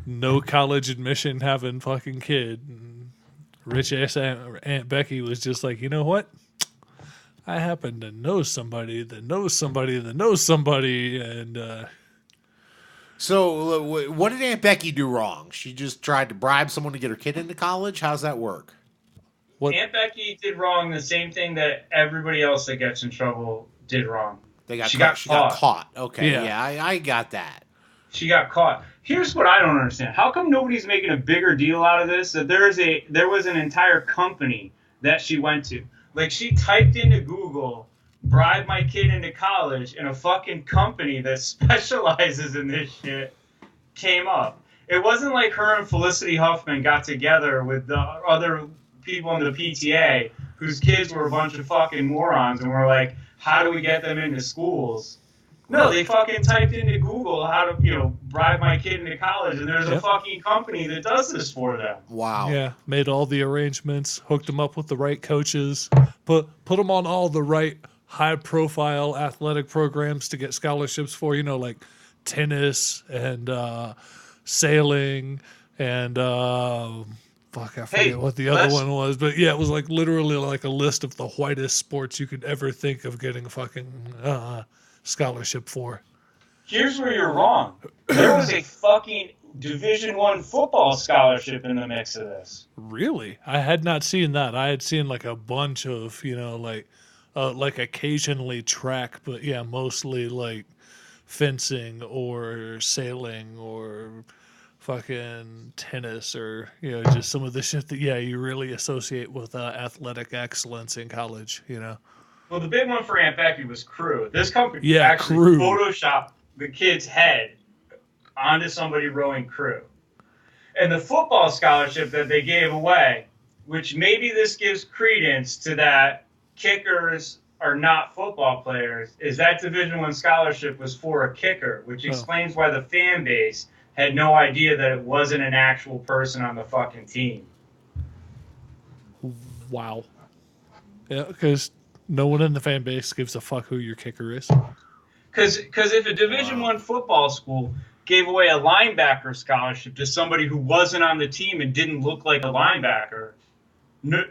no college admission having fucking kid. And rich ass Aunt Becky was just like, you know what? I happen to know somebody that knows somebody that knows somebody, and So, what did Aunt Becky do wrong? She just tried to bribe someone to get her kid into college? How's that work? what? Aunt Becky did wrong the same thing that everybody else that gets in trouble did wrong. She got caught. Okay, Yeah. yeah, I got that. She got caught. Here's what I don't understand. How come nobody's making a bigger deal out of this? That there was an entire company that she went to. Like, she typed into Google, bribe my kid into college, and a fucking company that specializes in this shit came up. It wasn't like her and Felicity Huffman got together with the other people in the PTA whose kids were a bunch of fucking morons and were like, how do we get them into schools? No, they fucking typed into Google how to, bribe my kid into college, and there's a fucking company that does this for them. Wow. Yeah, made all the arrangements, hooked them up with the right coaches, put them on all the right high-profile athletic programs to get scholarships for, like tennis and sailing and fuck, I forget what the other one was, but yeah, it was like literally like a list of the whitest sports you could ever think of getting a fucking scholarship for. Here's where you're wrong. There was a fucking Division I football scholarship in the mix of this. Really? I had not seen that. I had seen like a bunch of, like occasionally track, but yeah, mostly like fencing or sailing or fucking tennis or, just some of the shit that, you really associate with athletic excellence in college, Well, the big one for Aunt Becky was crew. This company Yeah, actually crew. photoshopped the kid's head onto somebody rowing crew. And the football scholarship that they gave away, which maybe this gives credence to that kickers are not football players, is that Division I scholarship was for a kicker, which explains why the fan base had no idea that it wasn't an actual person on the fucking team. Wow. Yeah, because no one in the fan base gives a fuck who your kicker is. Because if a Division I football school gave away a linebacker scholarship to somebody who wasn't on the team and didn't look like a linebacker,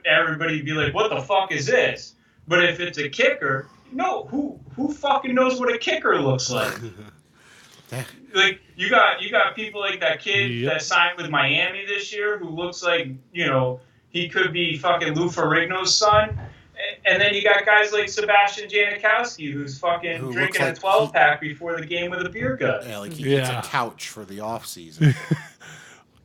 everybody'd be like, what the fuck is this? But if it's a kicker, no, who fucking knows what a kicker looks like? Like, you got people like that kid that signed with Miami this year who looks like, He could be fucking Lou Ferrigno's son. And then you got guys like Sebastian Janikowski, who's fucking Who drinking looks a like 12-pack before the game with a beer gut. Yeah, like he eats Yeah. a couch for the off season.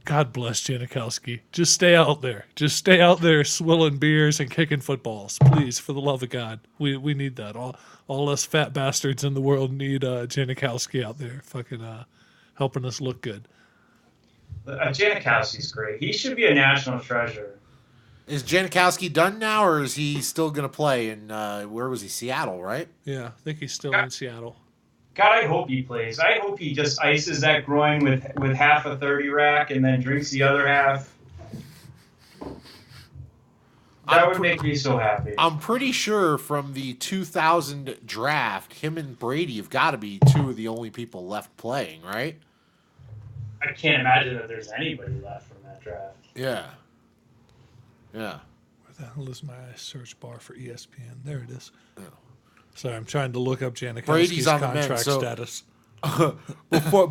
God bless Janikowski. Just stay out there. Just stay out there swilling beers and kicking footballs. Please, for the love of God. We need that. All us fat bastards in the world need Janikowski out there fucking helping us look good. Janikowski's great. He should be a national treasure. Is Janikowski done now, or is he still going to play in, where was he, Seattle, right? Yeah, I think he's still in Seattle. God, I hope he plays. I hope he just ices that groin with half a 30 rack and then drinks the other half. That would make me so happy. I'm pretty sure from the 2000 draft, him and Brady have got to be two of the only people left playing, right? I can't imagine that there's anybody left from that draft. Yeah. Yeah. Where the hell is my search bar for ESPN? There it is. Yeah. Sorry, I'm trying to look up Brady's Janikowski's on the mend, contract so- status.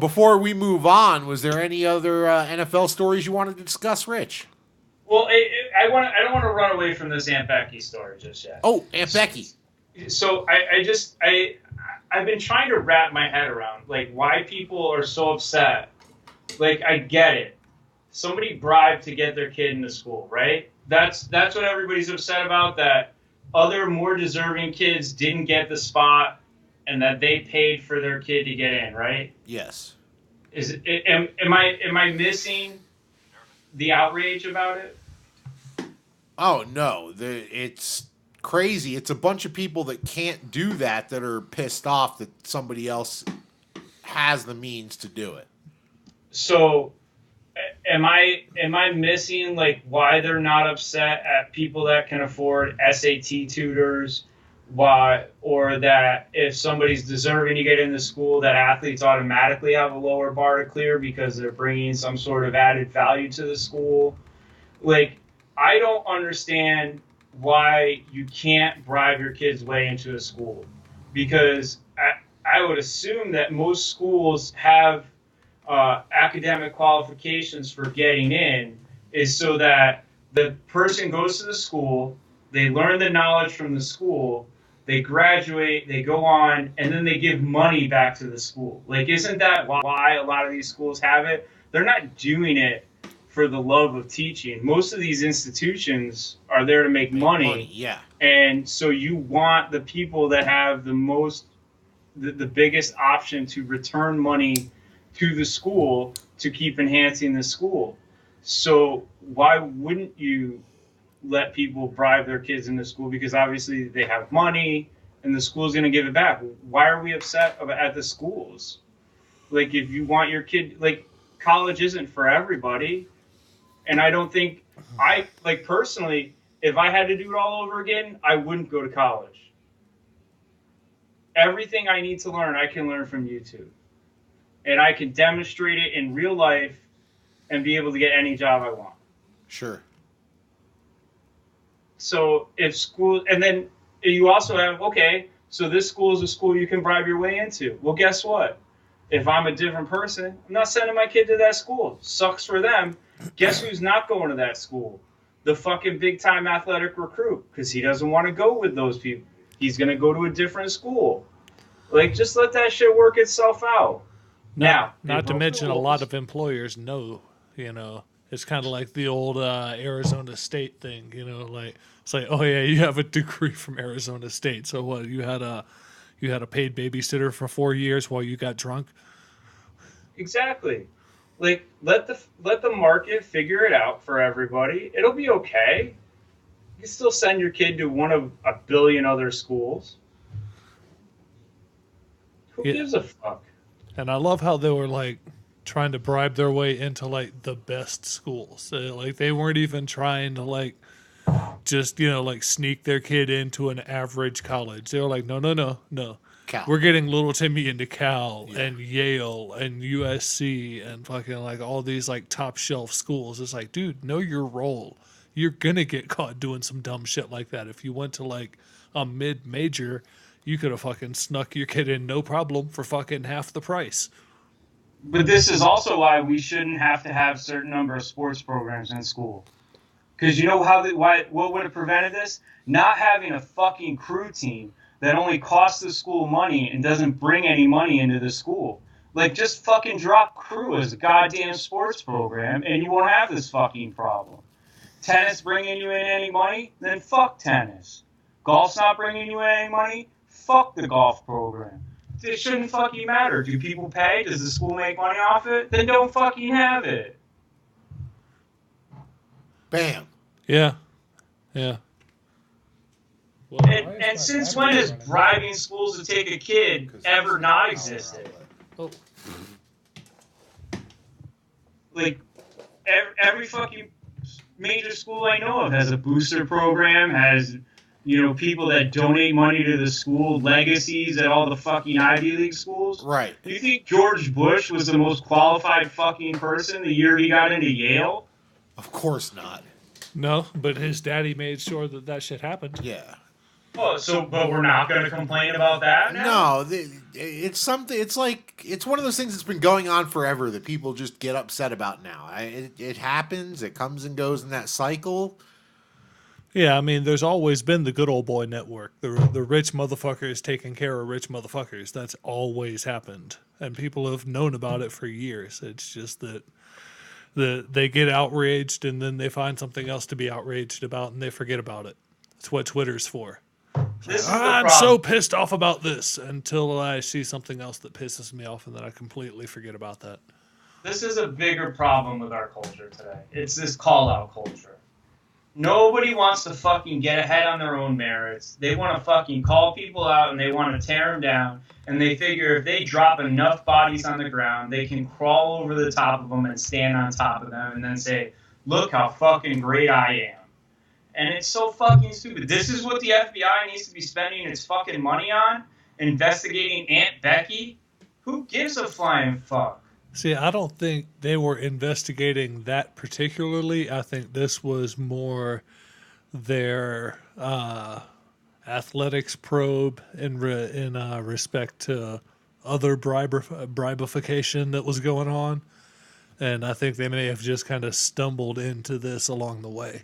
Before we move on, was there any other NFL stories you wanted to discuss, Rich? Well, I don't want to run away from this Aunt Becky story just yet. Oh, Aunt Becky. So I've been trying to wrap my head around like why people are so upset. Like I get it. Somebody bribed to get their kid into school, right? That's what everybody's upset about, that other more deserving kids didn't get the spot and that they paid for their kid to get in, right? Yes. Am I missing the outrage about it? Oh, no. It's crazy. It's a bunch of people that can't do that are pissed off that somebody else has the means to do it. So am I missing like why they're not upset at people that can afford SAT tutors, or that if somebody's deserving to get into school, that athletes automatically have a lower bar to clear because they're bringing some sort of added value to the school? Like, I don't understand why you can't bribe your kid's way into a school, because I would assume that most schools have academic qualifications for getting in, is so that the person goes to the school, they learn the knowledge from the school, they graduate, they go on, and then they give money back to the school. Like, isn't that why a lot of these schools have it? They're not doing it for the love of teaching. Most of these institutions are there to make money. Yeah. And so you want the people that have the biggest option to return money to the school to keep enhancing the school. So why wouldn't you let people bribe their kids into school? Because obviously they have money and the school's going to give it back. Why are we upset at the schools? Like, if you want your kid, like, college isn't for everybody. And I don't think, personally, if I had to do it all over again, I wouldn't go to college. Everything I need to learn, I can learn from YouTube. And I can demonstrate it in real life and be able to get any job I want. Sure. So if school, and then you also have, okay, so this school is a school you can bribe your way into. Well, guess what? If I'm a different person, I'm not sending my kid to that school. Sucks for them. Guess who's not going to that school? The fucking big-time athletic recruit, because he doesn't want to go with those people. He's going to go to a different school. Like, just let that shit work itself out. Now, Not to mention, a lot of employers know, it's kind of like the old Arizona State thing, like it's like, oh yeah, you have a degree from Arizona State, so what? You had a paid babysitter for 4 years while you got drunk. Exactly. Like, let the market figure it out for everybody. It'll be okay. You can still send your kid to one of a billion other schools. Who gives a fuck? And I love how they were like trying to bribe their way into like the best schools. Like they weren't even trying to like just like sneak their kid into an average college. They were like, no. Cal. We're getting little Timmy into Cal and Yale and USC and fucking like all these like top shelf schools. It's like, dude, know your role. You're gonna get caught doing some dumb shit like that. If you went to like a mid-major, you could have fucking snuck your kid in no problem for fucking half the price. But this is also why we shouldn't have to have certain number of sports programs in school. Because you know what would have prevented this? Not having a fucking crew team that only costs the school money and doesn't bring any money into the school. Like, just fucking drop crew as a goddamn sports program, and you won't have this fucking problem. Tennis bringing you in any money? Then fuck tennis. Golf's not bringing you in any money? Fuck the golf program. It shouldn't fucking matter. Do people pay? Does the school make money off it? Then don't fucking have it. Bam. Yeah. Yeah. Well, And since when has bribing schools to take a kid ever not existed? Oh. Like, every fucking major school I know of has a booster program, has, you know, people that donate money to the school, legacies at all the fucking Ivy League schools. Right. Do you think George Bush was the most qualified fucking person the year he got into Yale? Of course not. No, but his daddy made sure that shit happened. Yeah. Oh, but we're not going to complain about that now? No, it's something. It's like it's one of those things that's been going on forever that people just get upset about now. It happens. It comes and goes in that cycle. Yeah, I mean, there's always been the good old boy network. The rich motherfuckers taking care of rich motherfuckers. That's always happened, and people have known about it for years. It's just that they get outraged, and then they find something else to be outraged about, and they forget about it. That's what Twitter's for. This is the I'm problem. so pissed off about this until I see something else that pisses me off, and then I completely forget about that. This is a bigger problem with our culture today. It's this call-out culture. Nobody wants to fucking get ahead on their own merits. They want to fucking call people out and they want to tear them down. And they figure if they drop enough bodies on the ground, they can crawl over the top of them and stand on top of them and then say, look how fucking great I am. And it's so fucking stupid. This is what the FBI needs to be spending its fucking money on? Investigating Aunt Becky? Who gives a flying fuck? See, I don't think they were investigating that particularly. I think this was more their athletics probe in respect to other bribification that was going on. And I think they may have just kind of stumbled into this along the way.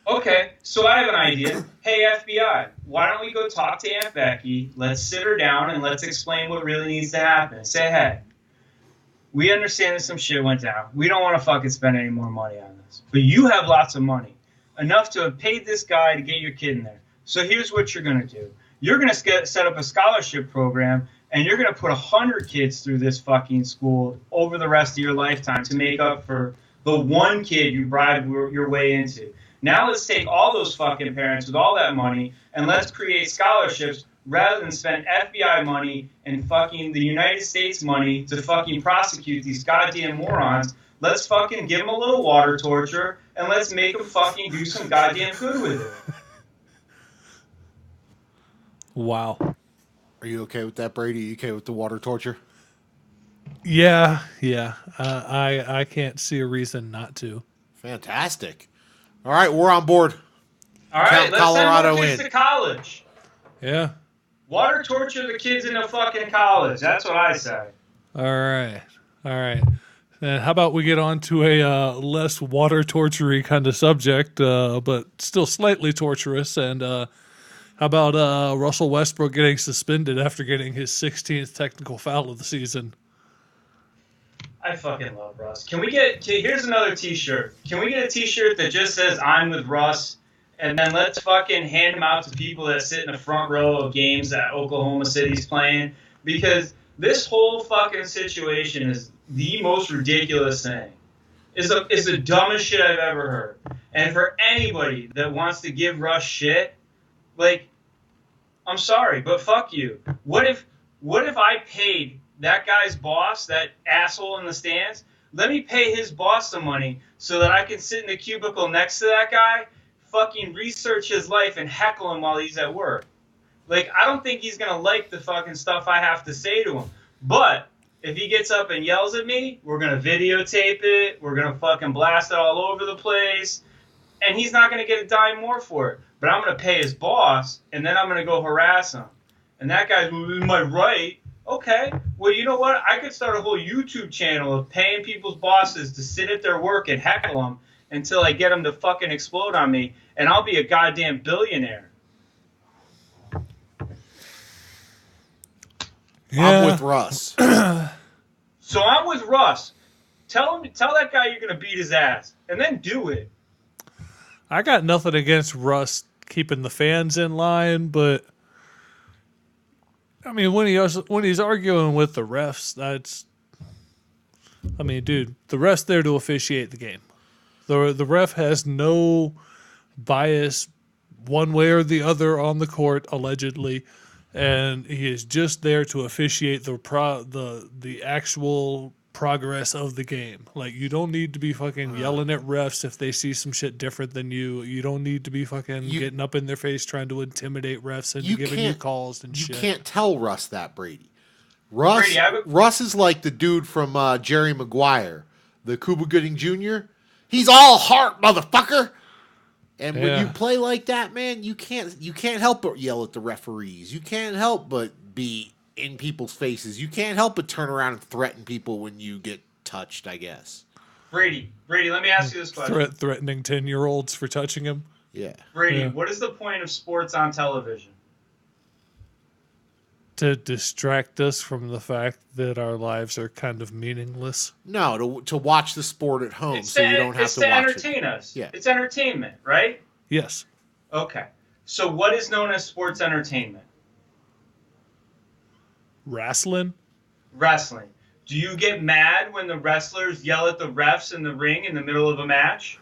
Okay, so I have an idea. Hey, FBI, why don't we go talk to Aunt Becky? Let's sit her down and let's explain what really needs to happen. Say, hey, we understand that some shit went down. We don't want to fucking spend any more money on this. But you have lots of money. Enough to have paid this guy to get your kid in there. So here's what you're going to do. You're going to set up a scholarship program, and you're going to put 100 kids through this fucking school over the rest of your lifetime to make up for the one kid you bribed your way into. Now let's take all those fucking parents with all that money, and let's create scholarships rather than spend FBI money and fucking the United States money to fucking prosecute these goddamn morons. Let's fucking give them a little water torture, and let's make them fucking do some goddamn good with it. Wow. Are you okay with that, Brady? Are you okay with the water torture? Yeah. I can't see a reason not to. Fantastic. All right, we're on board. All right, let's Colorado send more kids in. to college. Yeah. Water torture the kids into fucking college. That's what I say. All right. And how about we get on to a less water torture-y kind of subject, but still slightly torturous. And how about Russell Westbrook getting suspended after getting his 16th technical foul of the season? I fucking love Russ. Here's another t-shirt. Can we get a t-shirt that just says I'm with Russ? And then let's fucking hand them out to people that sit in the front row of games that Oklahoma City's playing. Because this whole fucking situation is the most ridiculous thing. It's the dumbest shit I've ever heard. And for anybody that wants to give Russ shit, like, I'm sorry, but fuck you. What if I paid that guy's boss, that asshole in the stands, let me pay his boss some money so that I can sit in the cubicle next to that guy, fucking research his life and heckle him while he's at work. Like, I don't think he's going to like the fucking stuff I have to say to him. But if he gets up and yells at me, we're going to videotape it. We're going to fucking blast it all over the place. And he's not going to get a dime more for it. But I'm going to pay his boss, and then I'm going to go harass him. And that guy's, am I right? Okay, well, you know what? I could start a whole YouTube channel of paying people's bosses to sit at their work and heckle them until I get them to fucking explode on me, and I'll be a goddamn billionaire. I'm with Russ. So I'm with Russ. Tell that guy you're gonna beat his ass, and then do it. I got nothing against Russ keeping the fans in line, but I mean when he's arguing with the refs, dude, the ref's there to officiate the game. The ref has no bias one way or the other on the court, allegedly, and he is just there to officiate the actual progress of the game. Like, you don't need to be fucking yelling at refs if they see some shit different than you. You don't need to be fucking getting up in their face trying to intimidate refs and giving you calls and shit. You can't tell Russ that, Brady. Russ is like the dude from Jerry Maguire, the Cuba Gooding Jr. He's all heart, motherfucker. And when you play like that, man, you can't help but yell at the referees. You can't help but be in people's faces. You can't help but turn around and threaten people when you get touched, I guess. Brady, let me ask you this question. Threatening 10-year-olds for touching him? Yeah. Brady, what is the point of sports on television? To distract us from the fact that our lives are kind of meaningless. No, to watch the sport at home so you don't have to watch it. It's to entertain us. Yeah. It's entertainment, right? Yes. Okay. So what is known as sports entertainment? Wrestling? Wrestling. Do you get mad when the wrestlers yell at the refs in the ring in the middle of a match?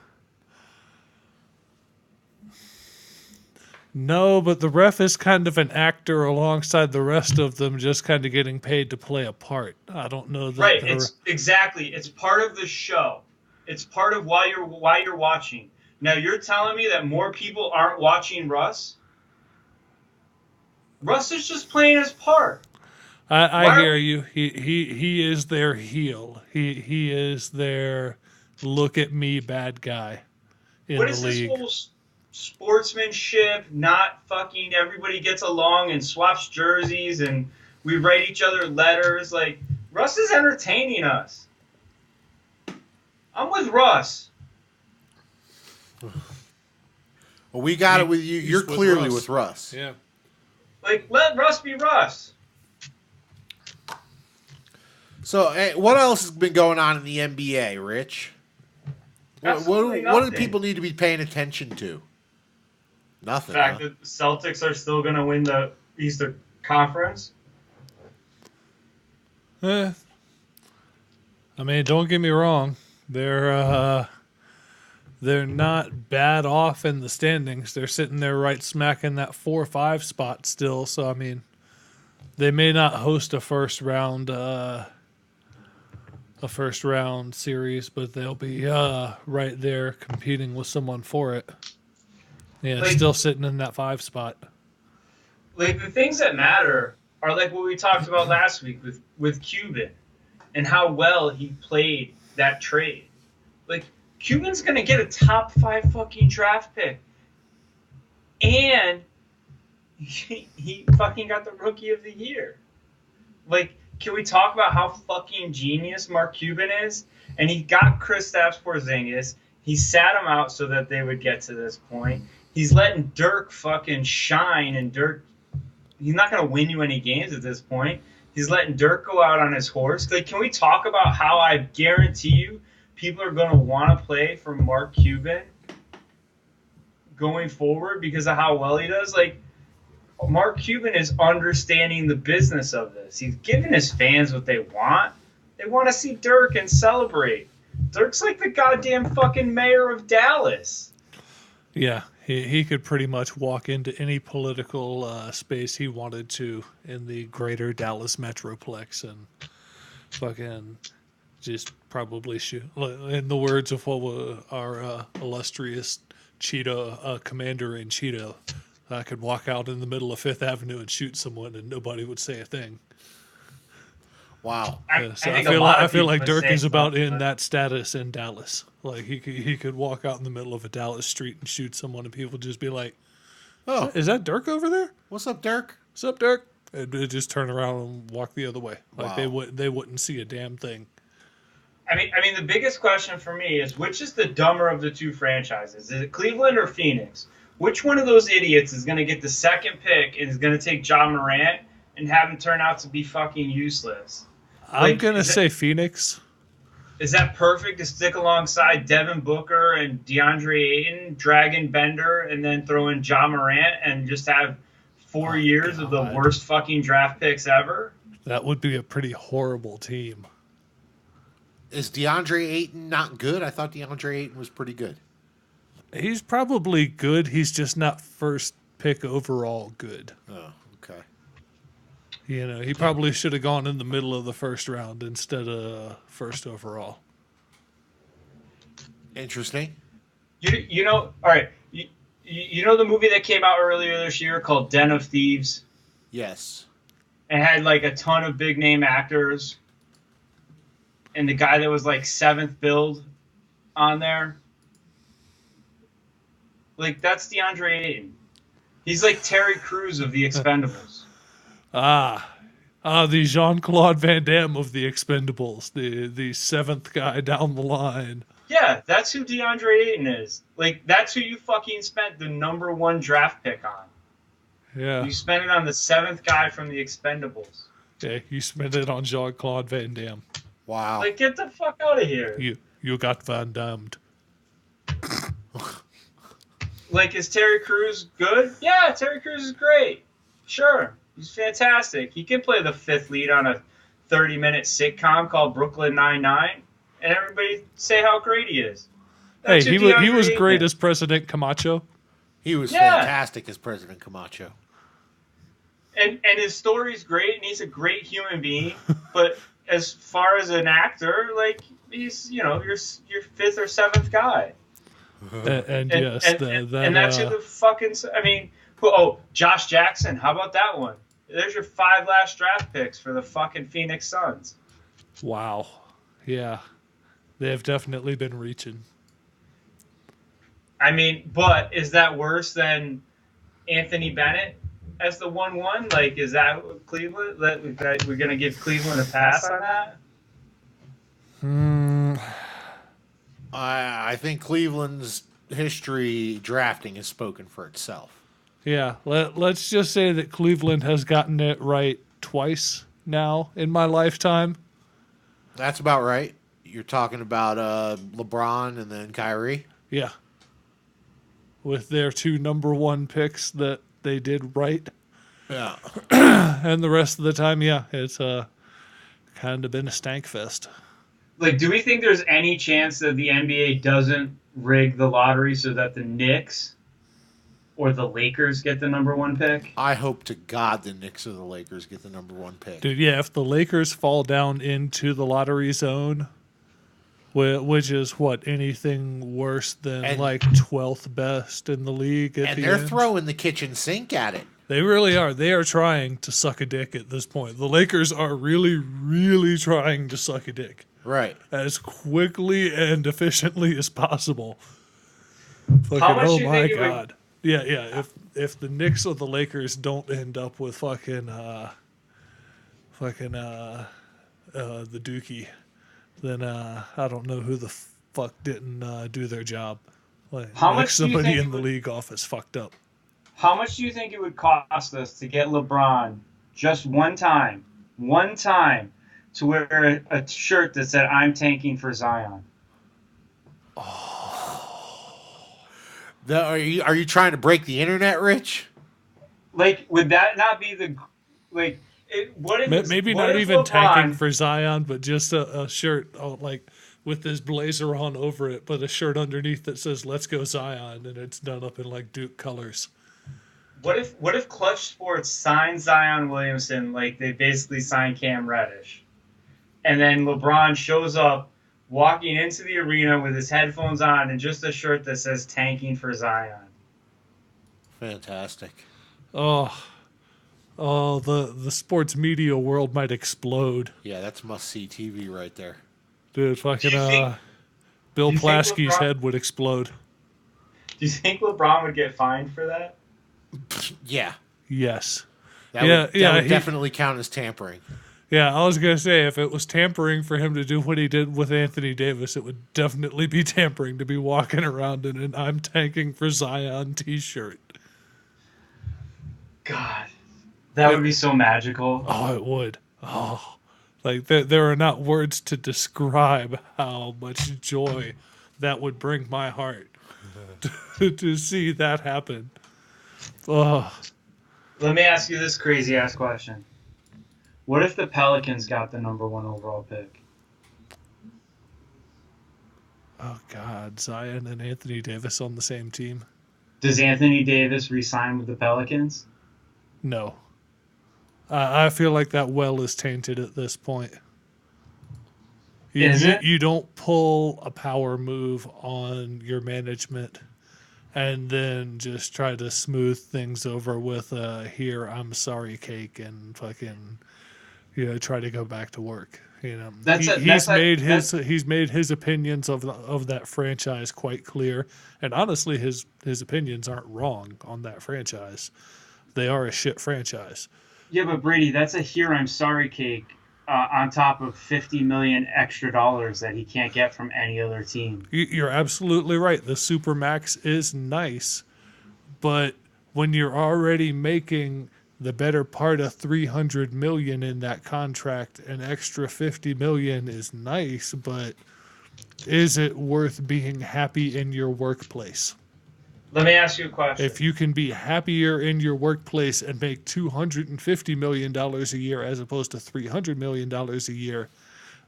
No, but the ref is kind of an actor alongside the rest of them, just kind of getting paid to play a part. I don't know that. Right. It's part of the show. It's part of why you're watching. Now you're telling me that more people aren't watching Russ? Russ is just playing his part. I hear you. He is their heel. He is their look at me bad guy in the league. What is this whole sportsmanship? Not fucking everybody gets along and swaps jerseys and we write each other letters. Like, Russ is entertaining us. I'm with Russ. Well, we got it with you. You're clearly with Russ. Yeah. Like, let Russ be Russ. So, hey, what else has been going on in the NBA, Rich? What do people need to be paying attention to? Nothing. The fact that the Celtics are still going to win the Eastern Conference. I mean, don't get me wrong. They're not bad off in the standings. They're sitting there right smack in that 4-5 spot still. So, I mean, they may not host a first round series, but they'll be right there competing with someone for it. Yeah, like, still sitting in that 5 spot. Like, the things that matter are like what we talked about last week with Cuban and how well he played that trade. Like, Cuban's going to get a top 5 fucking draft pick. And he fucking got the Rookie of the Year. Like, can we talk about how fucking genius Mark Cuban is? And he got Kristaps Porzingis. He sat him out so that they would get to this point. He's letting Dirk fucking shine, and Dirk, he's not going to win you any games at this point. He's letting Dirk go out on his horse. Like, can we talk about how I guarantee you people are going to want to play for Mark Cuban going forward because of how well he does? Like, Mark Cuban is understanding the business of this. He's giving his fans what they want. They want to see Dirk and celebrate. Dirk's like the goddamn fucking mayor of Dallas. Yeah, he could pretty much walk into any political space he wanted to in the greater Dallas metroplex and fucking just probably shoot. In the words of what our illustrious Cheetah commander in Cheetah, I could walk out in the middle of Fifth Avenue and shoot someone and nobody would say a thing. Wow. So I feel like Dirk is about in that status in Dallas. Like he could walk out in the middle of a Dallas street and shoot someone and people would just be like, "Oh, is that Dirk over there? What's up, Dirk? What's up, Dirk?" And just turn around and walk the other way. Like wow. they wouldn't see a damn thing. I mean, the biggest question for me is which is the dumber of the two franchises? Is it Cleveland or Phoenix? Which one of those idiots is going to get the second pick and is going to take John Morant and have him turn out to be fucking useless? I'm gonna say Phoenix. Is that perfect to stick alongside Devin Booker and DeAndre Ayton, Dragon Bender, and then throw in John Morant and just have 4 years of the worst fucking draft picks ever? That would be a pretty horrible team. Is DeAndre Ayton not good? I thought DeAndre Ayton was pretty good. He's probably good. He's just not first pick overall good. Oh, okay. You know, he probably should have gone in the middle of the first round instead of first overall. Interesting. You know, all right. You know the movie that came out earlier this year called Den of Thieves? Yes. It had like a ton of big name actors. And the guy that was like seventh build on there. Like, that's DeAndre Ayton. He's like Terry Crews of the Expendables. The Jean-Claude Van Damme of the Expendables, the seventh guy down the line. Yeah, that's who DeAndre Ayton is. Like, that's who you fucking spent the number one draft pick on. Yeah. You spent it on the seventh guy from the Expendables. Yeah, you spent it on Jean-Claude Van Damme. Wow. Like, get the fuck out of here. You got Van Dammed. Like, is Terry Crews good? Yeah, Terry Crews is great. Sure. He's fantastic. He can play the fifth lead on a 30-minute sitcom called Brooklyn Nine-Nine, and everybody say how great he is. Hey, That's who he DeAndre was Ayton great is. as President Camacho. He was Yeah. fantastic as President Camacho. And his story's great, and he's a great human being. But as far as an actor, like, he's, you know, your fifth or seventh guy. And yes, And that's who the fucking. I mean, Josh Jackson. How about that one? There's your 5 last draft picks for the fucking Phoenix Suns. wow. Yeah. They have definitely been reaching. I mean, but is that worse than Anthony Bennett as the 1-1? Like, is that Cleveland? That we're going to give Cleveland a pass on that? I think Cleveland's history drafting has spoken for itself. Yeah, let's just say that Cleveland has gotten it right twice now in my lifetime. That's about right. You're talking about LeBron and then Kyrie. Yeah. With their 2 number 1 picks that they did right. Yeah. And the rest of the time, yeah, it's kind of been a stank fest. Like, do we think there's any chance that the NBA doesn't rig the lottery so that the Knicks or the Lakers get the number 1 pick? I hope to God the Knicks or the Lakers get the number 1 pick. Dude, yeah, if the Lakers fall down into the lottery zone, which is what, anything worse than like 12th best in the league at And the they're end? throwing the kitchen sink at it. They really are. They are trying to suck a dick at this point. The Lakers are really, really trying to suck a dick Right. as quickly and efficiently as possible. Fucking, How much oh do you my think it would- god. Yeah. If the Knicks or the Lakers don't end up with fucking the Dookie, then I don't know who the fuck didn't do their job. Like, How much do you somebody think in it the would- league office fucked up. How much do you think it would cost us to get LeBron just one time, to wear a shirt that said, "I'm tanking for Zion"? Are you trying to break the internet, Rich? Like, would that not be the, like, what if Maybe what not if even LeBron, tanking for Zion, but just a shirt, like with his blazer on over it, but a shirt underneath that says "Let's go Zion," and it's done up in like Duke colors. What if Clutch Sports signed Zion Williamson like they basically signed Cam Reddish, and then LeBron shows up walking into the arena with his headphones on and just a shirt that says "tanking for Zion"? Fantastic. Oh, the sports media world might explode, Yeah, that's must-see TV right there. dude. Fucking Do you think- Bill do you think Plaschke's LeBron- head would explode. Do you think LeBron would get fined for that? Yeah. Yes. That Yeah, would, yeah, that would he- definitely count as tampering. Yeah, I was going to say, if it was tampering for him to do what he did with Anthony Davis, it would definitely be tampering to be walking around in an I'm tanking for Zion t-shirt. God, that would be so magical. Oh, it would. Oh, like there are not words to describe how much joy that would bring my heart to see that happen. Oh, Let me ask you this crazy ass question. What if the Pelicans got the #1 overall pick? oh God, Zion and Anthony Davis on the same team? Does Anthony Davis re-sign with the Pelicans? No. I feel like that well is tainted at this point. Is it? You don't pull a power move on your management and then just try to smooth things over with here, I'm sorry cake and fucking, try to go back to work. He's made his opinions of that franchise quite clear, and honestly, his opinions aren't wrong on that franchise. They are a shit franchise. Yeah, but Brady, that's a here I'm sorry cake on top of $50 million extra dollars that he can't get from any other team. You're absolutely right. The Supermax is nice, but when you're already making the better part of $300 million in that contract, an extra $50 million is nice, but is it worth being happy in your workplace? Let me ask you a question. If you can be happier in your workplace and make $250 million a year as opposed to $300 million a year,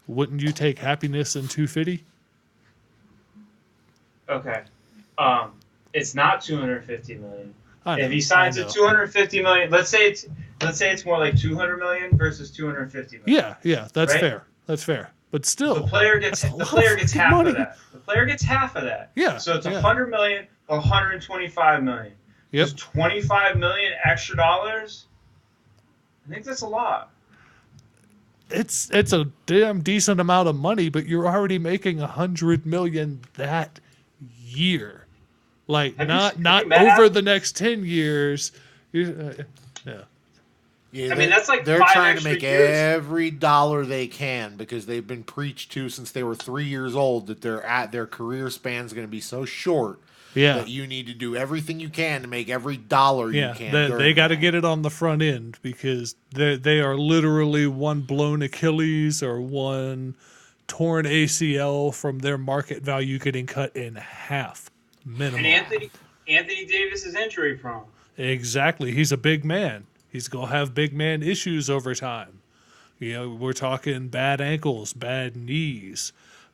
wouldn't you take happiness in $250? Okay. It's not $250 million. If he signs at $250 million, let's say it's more like $200 million versus $250 million. Yeah, that's right? fair. That's fair. But still, the player gets half money. of that. The player gets half of that. Yeah. So it's $100 million, $125 million. Yep. Just $25 million extra dollars. I think that's a lot. It's a damn decent amount of money, but you're already making $100 million that year. Like not over the next 10 years. Yeah. Yeah, I mean, that's like they're 5 trying to extra make years. every dollar they can because they've been preached to since they were 3 years old that their career span is going to be so short that you need to do everything you can to make every dollar you can. They got to get it on the front end because they are literally one blown Achilles or one torn ACL from their market value getting cut in half minimum. And Anthony Davis is injury prone. Exactly. He's a big man. He's going to have big man issues over time. We're talking bad ankles, bad knees,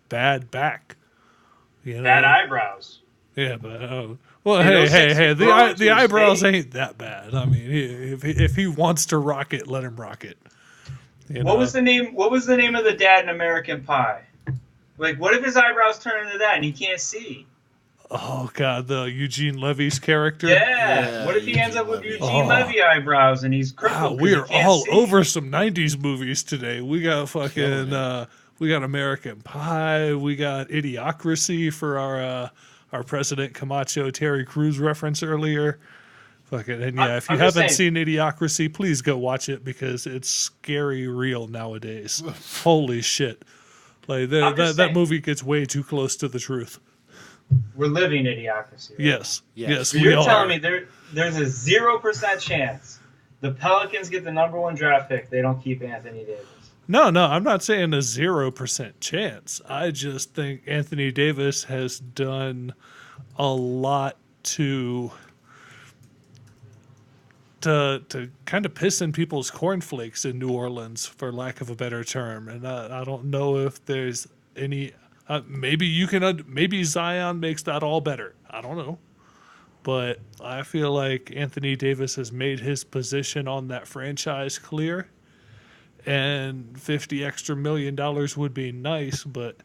bad back. Bad eyebrows. Yeah, but hey, the eyebrows ain't that bad. I mean, if he wants to rock it, let him rock it. What was the name of the dad in American Pie? Like, what if his eyebrows turn into that and he can't see? Oh God, the Eugene Levy's character. Yeah. What if he ends up with Eugene Levy eyebrows and he's crippled? Wow, we are all over some '90s movies today. We got fucking, we got American Pie. We got Idiocracy for our President Camacho Terry Crews reference earlier. Fucking, and if you haven't seen Idiocracy, please go watch it because it's scary real nowadays. Holy shit! Like that movie gets way too close to the truth. We're living Idiocracy. Right yes, so you're telling me there's a 0% chance the Pelicans get the #1 draft pick, they don't keep Anthony Davis? No, I'm not saying a 0% chance. I just think Anthony Davis has done a lot to kind of piss in people's cornflakes in New Orleans, for lack of a better term. And I don't know if there's any. Maybe Zion makes that all better. I don't know. But I feel like Anthony Davis has made his position on that franchise clear. And $50 million would be nice, but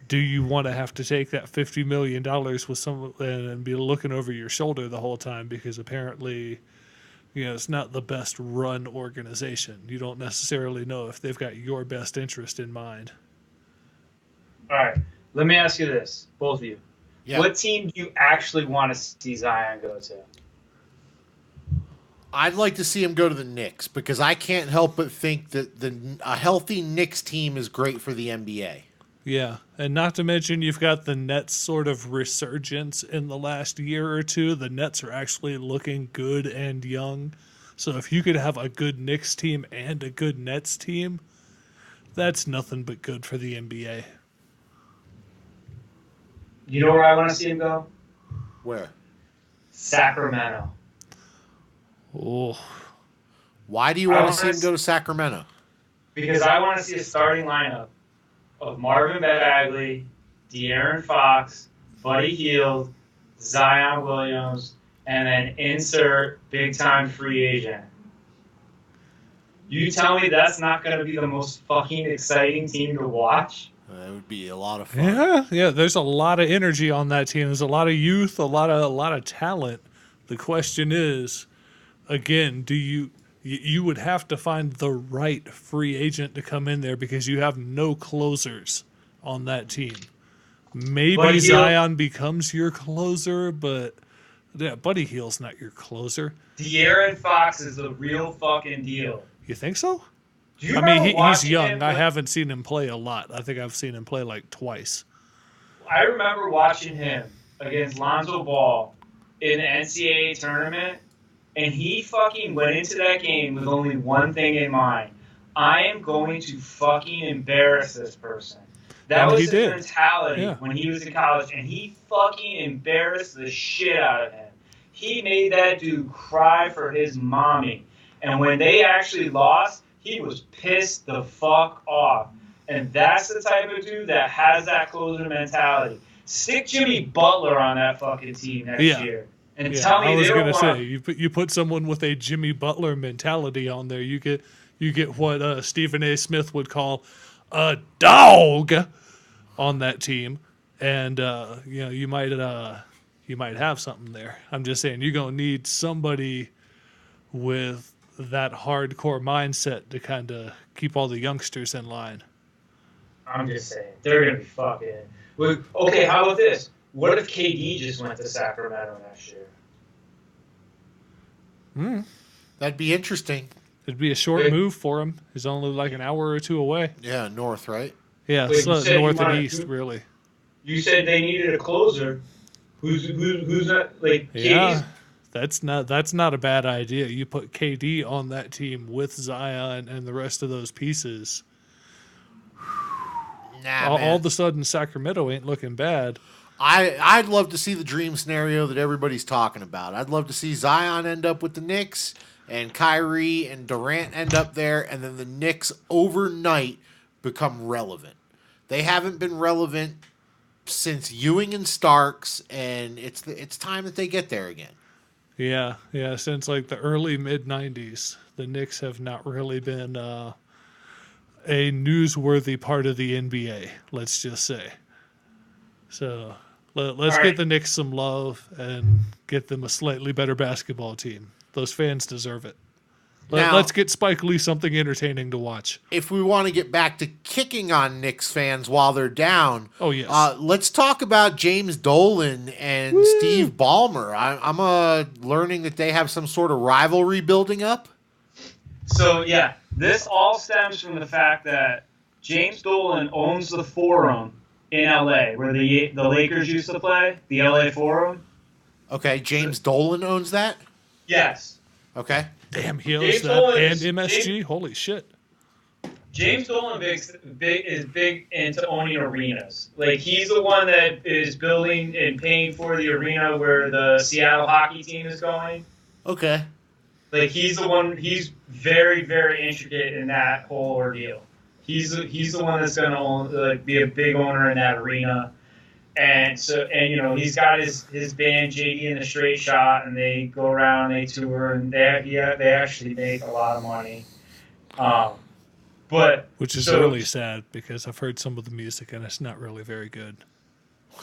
do you want to have to take that $50 million with someone and be looking over your shoulder the whole time? Because apparently, it's not the best run organization. You don't necessarily know if they've got your best interest in mind. All right, let me ask you this, both of you. Yeah. What team do you actually want to see Zion go to? I'd like to see him go to the Knicks because I can't help but think that a healthy Knicks team is great for the NBA. Yeah, and not to mention you've got the Nets sort of resurgence in the last year or two. The Nets are actually looking good and young. So if you could have a good Knicks team and a good Nets team, that's nothing but good for the NBA. You know where I want to see him go? Where? Sacramento. Oh, Why do you want to see him go to Sacramento? Because I want to see a starting lineup of Marvin Bagley, De'Aaron Fox, Buddy Hield, Zion Williams, and then insert big-time free agent. You tell me that's not going to be the most fucking exciting team to watch? It would be a lot of fun. yeah. There's a lot of energy on that team. There's a lot of youth, a lot of talent. The question is, again, do you would have to find the right free agent to come in there because you have no closers on that team. Maybe Zion becomes your closer, but yeah, Buddy Hield's not your closer. De'Aaron Fox is the real fucking deal. You think so? Do you I mean, remember he's young. him I haven't seen him play a lot. I think I've seen him play like twice. I remember watching him against Lonzo Ball in the NCAA tournament, and he fucking went into that game with only one thing in mind. I am going to fucking embarrass this person. That And was he his did. mentality when he was in college, and he fucking embarrassed the shit out of him. He made that dude cry for his mommy. And when they actually lost, he was pissed the fuck off. And that's the type of dude that has that closer mentality. Stick Jimmy Butler on that fucking team next year. And tell me I was they gonna don't say want... you put someone with a Jimmy Butler mentality on there, you get what Stephen A. Smith would call a dog on that team, and you might have something there. I'm just saying you're gonna need somebody with that hardcore mindset to kind of keep all the youngsters in line. I'm just saying. They're going to be fucking... Okay, how about this? What if KD just went to Sacramento next year? That'd be interesting. It'd be a short move for him. He's only like an hour or two away. Yeah, north, right? Yeah, Wait, so you said north you and wanted east, to- really. You said they needed a closer. Who's not... Like, Yeah, KD's... that's not a bad idea. You put KD on that team with Zion and the rest of those pieces. Nah, All man. of a sudden, Sacramento ain't looking bad. I'd love to see the dream scenario that everybody's talking about. I'd love to see Zion end up with the Knicks and Kyrie and Durant end up there, and then the Knicks overnight become relevant. They haven't been relevant since Ewing and Starks, and it's time that they get there again. Yeah, since like the early mid-'90s, the Knicks have not really been a newsworthy part of the NBA, let's just say. So let's get the Knicks some love and get them a slightly better basketball team. Those fans deserve it. Now- Let's get Spike Lee something entertaining to watch. If we want to get back to kicking on Knicks fans while they're down, Oh, yes. let's talk about James Dolan and Steve Ballmer. I'm learning that they have some sort of rivalry building up. So, yeah, this all stems from the fact that James Dolan owns the Forum in L.A., where the Lakers used to play, the L.A. Forum. Okay, James Dolan owns that? Yes. Okay. Damn, he owns James that Dolan and is- MSG? Holy shit. James Dolan is big into owning arenas. Like, he's the one that is building and paying for the arena where the Seattle hockey team is going. Okay. Like, he's the one, he's very, very intricate in that whole ordeal. He's the one that's going to own, be a big owner in that arena. And he's got his band JD and the Straight Shot, and they go around, they tour, and they actually make a lot of money. Which is So- really sad because I've heard some of the music and it's not really very good.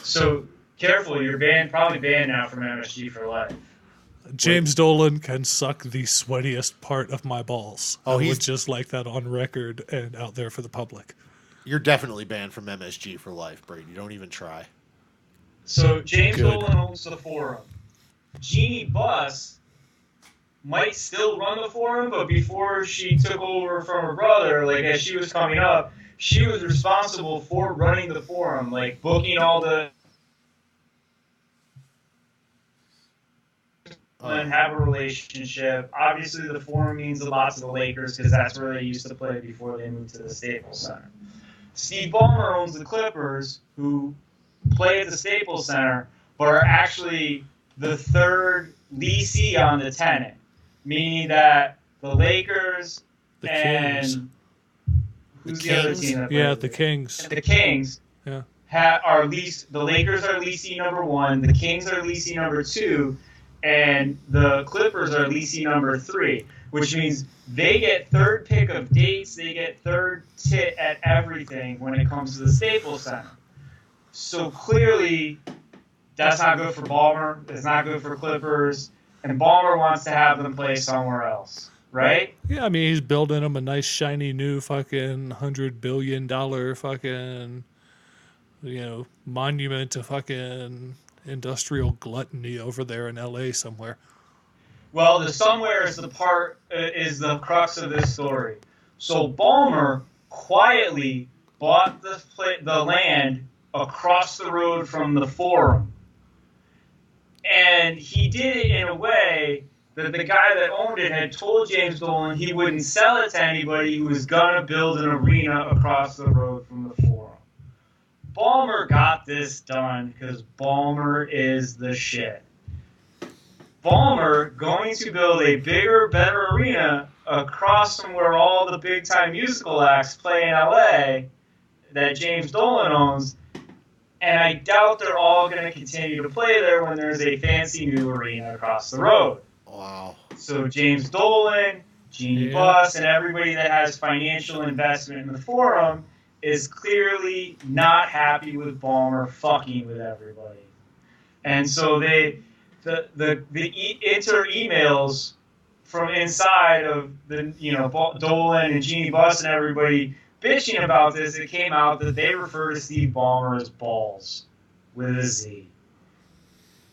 So careful, you're probably banned now from MSG for life. James Dolan can suck the sweatiest part of my balls. Oh, I he's- would just like that on record and out there for the public. You're definitely banned from MSG for life, Brady. Don't even try. So James Good. Dolan owns the Forum. Jeannie Buss might still run the Forum, but before she took over from her brother, like as she was coming up, she was responsible for running the Forum, like booking all the and have a relationship. Obviously, the Forum means a lot to the Lakers because that's where they used to play before they moved to the Staples Center. Steve Ballmer owns the Clippers, who play at the Staples Center, but are actually the third leasee on the tenant, meaning that the Lakers The and Kings. who's The the other Kings? team? That Yeah, plays the there? Kings. The Kings Yeah. are leased. The Lakers are leasing number 1. The Kings are leasing number 2, and the Clippers are leasing number 3. Which means they get third pick of dates. They get third tit at everything when it comes to the Staples Center. So clearly, that's not good for Ballmer. It's not good for Clippers. And Ballmer wants to have them play somewhere else, right? Yeah, I mean, he's building them a nice, shiny, new fucking $100 billion fucking, monument to fucking industrial gluttony over there in L.A. somewhere. Well, the somewhere is the crux of this story. So Ballmer quietly bought the land across the road from the Forum. And he did it in a way that the guy that owned it had told James Dolan he wouldn't sell it to anybody who was going to build an arena across the road from the Forum. Ballmer got this done because Ballmer is the shit. Ballmer going to build a bigger, better arena across from where all the big-time musical acts play in LA that James Dolan owns, and I doubt they're all going to continue to play there when there's a fancy new arena across the road. Wow. So James Dolan, Jeannie Buss, and everybody that has financial investment in the Forum is clearly not happy with Ballmer fucking with everybody. And so the emails from inside of Dolan and Jeannie Buss and everybody bitching about this, it came out that they refer to Steve Ballmer as Balls with a Z.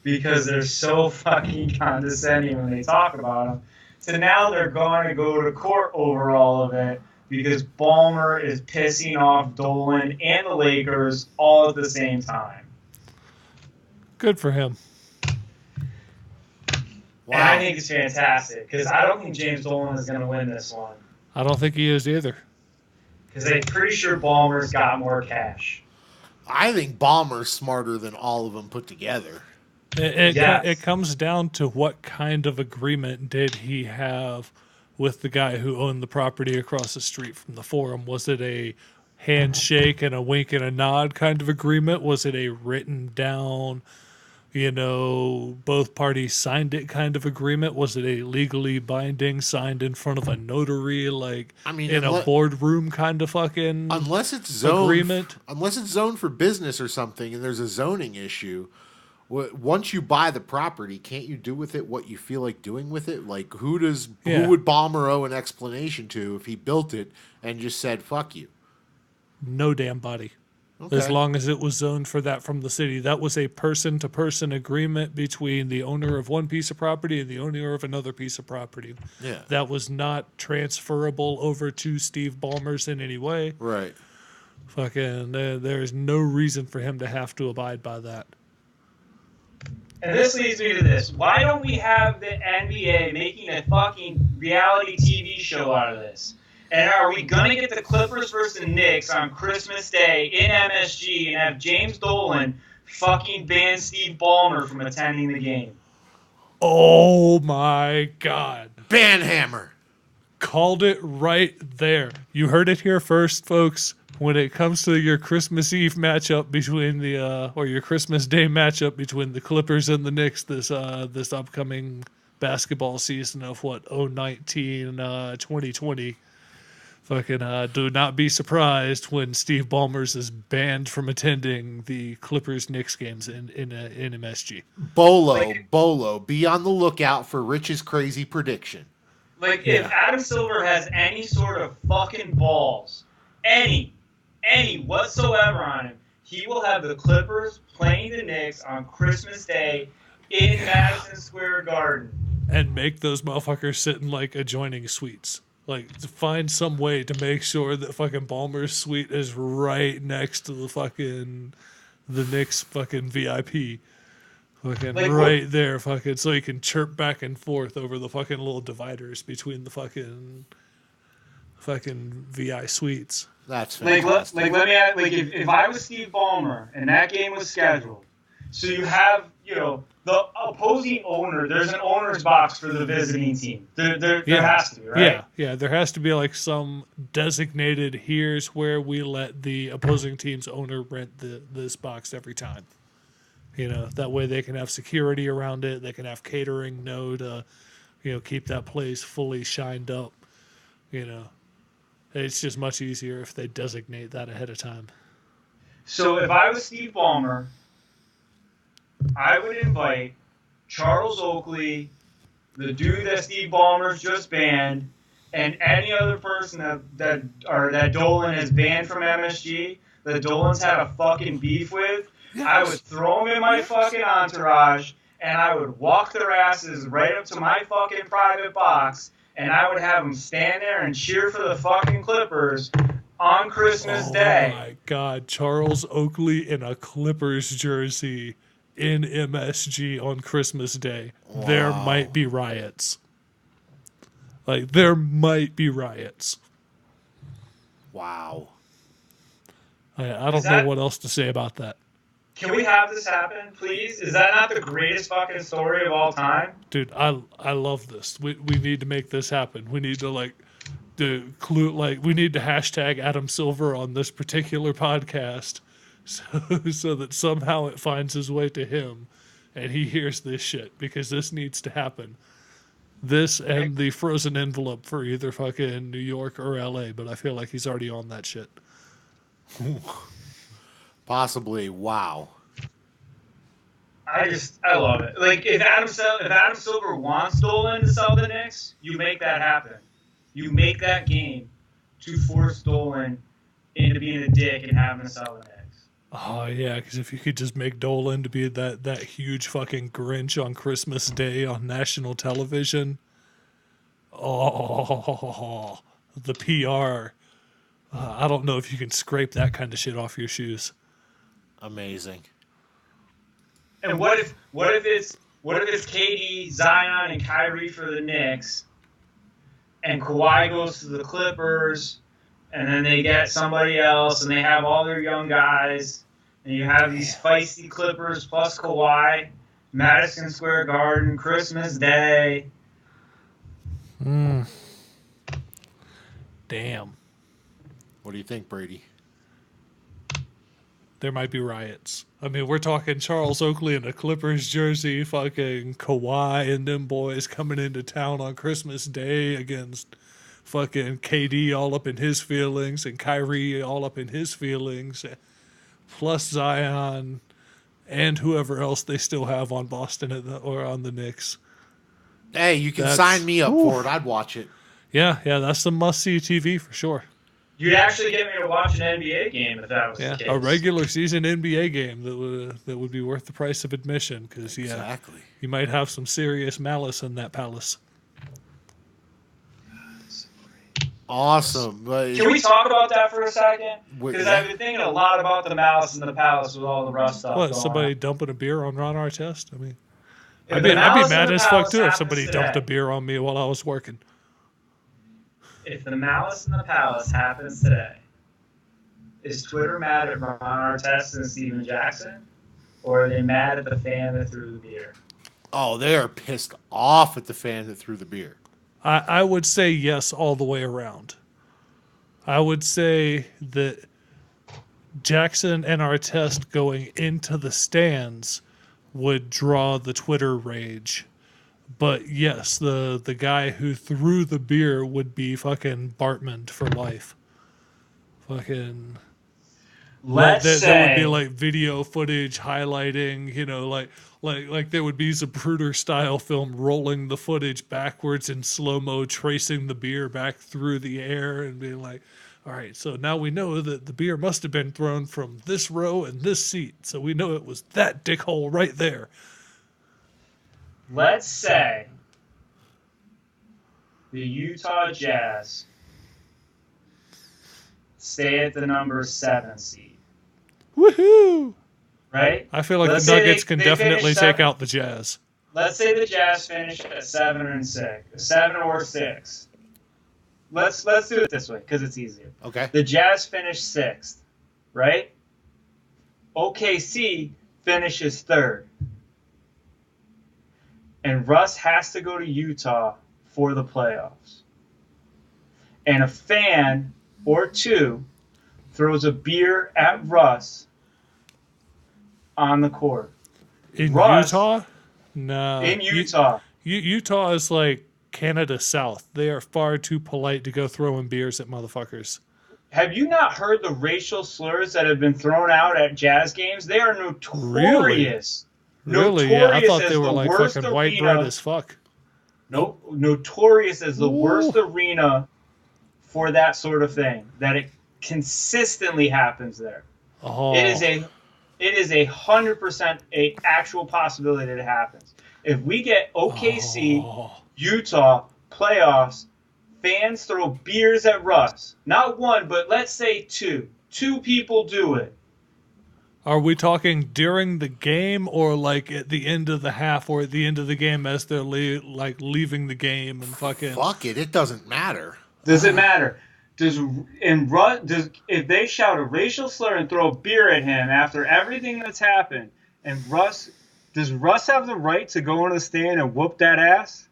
Because they're so fucking condescending when they talk about him. So now they're going to go to court over all of it because Ballmer is pissing off Dolan and the Lakers all at the same time. Good for him. Wow. And I think it's fantastic because I don't think James Dolan is going to win this one. I don't think he is either. Because I'm pretty sure Ballmer's got more cash. I think Ballmer's smarter than all of them put together. It comes down to what kind of agreement did he have with the guy who owned the property across the street from the Forum? Was it a handshake and a wink and a nod kind of agreement? Was it a written down, both parties signed it kind of agreement? Was it a legally binding, signed in front of a notary, in a boardroom kind of fucking unless it's zoned, agreement? Unless it's zoned for business or something and there's a zoning issue. Once you buy the property, can't you do with it what you feel like doing with it? Like, who would Ballmer owe an explanation to if he built it and just said, fuck you? No damn body. Okay. As long as it was zoned for that from the city. That was a person-to-person agreement between the owner of one piece of property and the owner of another piece of property. Yeah. That was not transferable over to Steve Ballmer's in any way. Right. Fucking, there's no reason for him to have to abide by that. And this leads me to this. Why don't we have the NBA making a fucking reality TV show out of this? And are we going to get the Clippers versus the Knicks on Christmas Day in MSG and have James Dolan fucking ban Steve Ballmer from attending the game? Oh my God. Banhammer. Called it right there. You heard it here first, folks. When it comes to your Christmas Eve matchup between or your Christmas Day matchup between the Clippers and the Knicks this upcoming basketball season of 2019-2020, fucking do not be surprised when Steve Ballmer is banned from attending the Clippers-Knicks games in MSG. Bolo, be on the lookout for Rich's crazy prediction. If Adam Silver has any sort of fucking balls, any whatsoever on him, he will have the Clippers playing the Knicks on Christmas Day in Madison Square Garden. and make those motherfuckers sit in like adjoining suites. Like to find some way to make sure that fucking Ballmer's suite is right next to the Knicks fucking VIP. Fucking Like, right there, fucking, so you can chirp back and forth over the fucking little dividers between the fucking VI suites. That's Like, fantastic. let me add, like, if I was Steve Ballmer and that game was scheduled, so you have, the opposing owner, there's an owner's box for the visiting team. There has to be, right? Yeah, there has to be like some designated, here's where we let the opposing team's owner rent this box every time. That way they can have security around it. They can have catering to, keep that place fully shined up. It's just much easier if they designate that ahead of time. So if I was Steve Ballmer, I would invite Charles Oakley, the dude that Steve Ballmer's just banned, and any other person that Dolan has banned from MSG, that Dolan's had a fucking beef with. Yes. I would throw them in my fucking entourage, and I would walk their asses right up to my fucking private box, and I would have them stand there and cheer for the fucking Clippers on Christmas Day. Oh my God, Charles Oakley in a Clippers jersey in MSG on Christmas Day. Wow. There might be riots. There might be riots. Wow. I don't know what else to say about that. Can we have this happen, please? Is that not the greatest fucking story of all time? Dude, I love this. We need to make this happen. We need to we need to hashtag Adam Silver on this particular podcast so that somehow it finds his way to him and he hears this shit, because this needs to happen. This and the frozen envelope for either fucking New York or LA, but I feel like he's already on that shit. Possibly. Wow. I love it. Like, if Adam Silver wants Dolan to sell the Knicks, you make that happen. You make that game to force Dolan into being a dick and having to sell the Knicks. Oh, yeah, because if you could just make Dolan to be that huge fucking Grinch on Christmas Day on national television. Oh, the PR. I don't know if you can scrape that kind of shit off your shoes. Amazing. And what if it's KD, Zion, and Kyrie for the Knicks, and Kawhi goes to the Clippers, and then they get somebody else, and they have all their young guys, and you have these feisty Clippers plus Kawhi, Madison Square Garden, Christmas Day. Damn. What do you think, Brady? There might be riots. I mean, we're talking Charles Oakley in a Clippers jersey, fucking Kawhi and them boys coming into town on Christmas Day against fucking KD all up in his feelings and Kyrie all up in his feelings, plus Zion and whoever else they still have on Boston or on the Knicks. Hey, you can sign me up for it. I'd watch it. Yeah, that's some must-see TV for sure. You'd actually get me to watch an NBA game if that was the case. A regular season NBA game that would be worth the price of admission, because exactly. You might have some serious malice in that palace. Awesome. Can we talk about that for a second? Because I've been thinking a lot about the malice in the palace with all the Russ stuff. What, somebody dumping a beer on Ron Artest? I mean, I'd be mad as fuck too if somebody dumped a beer on me while I was working. If the malice in the palace happens today, is Twitter mad at Ron Artest and Steven Jackson? Or are they mad at the fan that threw the beer? Oh, they are pissed off at the fan that threw the beer. I would say yes all the way around. I would say that Jackson and Artest going into the stands would draw the Twitter rage. But yes, the guy who threw the beer would be fucking Bartman for life. Fucking... There would be like video footage highlighting, like there would be Zapruder style film rolling the footage backwards in slow-mo, tracing the beer back through the air and being like, all right, so now we know that the beer must have been thrown from this row and this seat. So we know it was that dickhole right there. Let's say the Utah Jazz stay at the number 7 seed. Woohoo! Right? I feel like Let's the say Nuggets they can definitely finish take 7. out the Jazz. Let's say the Jazz finish at 7 and 6, 7 or 6. Let's do it this way because it's easier. Okay. The Jazz finish 6th, right? OKC finishes 3rd. And Russ has to go to Utah for the playoffs. And a fan or two throws a beer at Russ on the court. In Russ- Utah? No. In Utah. Utah is like Canada South. They are far too polite to go throwing beers at motherfuckers. Have you not heard the racial slurs that have been thrown out at Jazz games? They are notorious. Really? Yeah, I Notorious thought as they were the like worst fucking white arena. bread as fuck. Nope. Notorious as the Ooh. worst arena for that sort of thing. That it consistently happens there. Oh. It is 100% a actual possibility that it happens. If we get OKC, Oh. Utah playoffs, fans throw beers at Russ. Not one, but let's say two. 2 people do it. Are we talking during the game or like at the end of the half or at the end of the game as they're leaving the game and fucking... Fuck it. It doesn't matter. Does it matter? If they shout a racial slur and throw a beer at him after everything that's happened, and does Russ have the right to go into the stand and whoop that ass?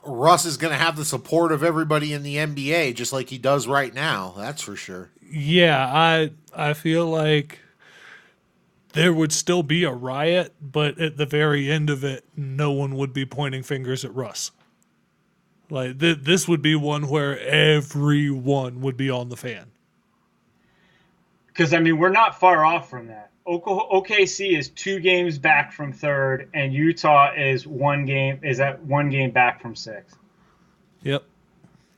Russ is going to have the support of everybody in the NBA, just like he does right now. That's for sure. Yeah, I feel like there would still be a riot, but at the very end of it, no one would be pointing fingers at Russ. Like this would be one where everyone would be on the fan. Because, I mean, we're not far off from that. OKC is 2 games back from 3rd, and Utah is 1 game back from 6th. Yep,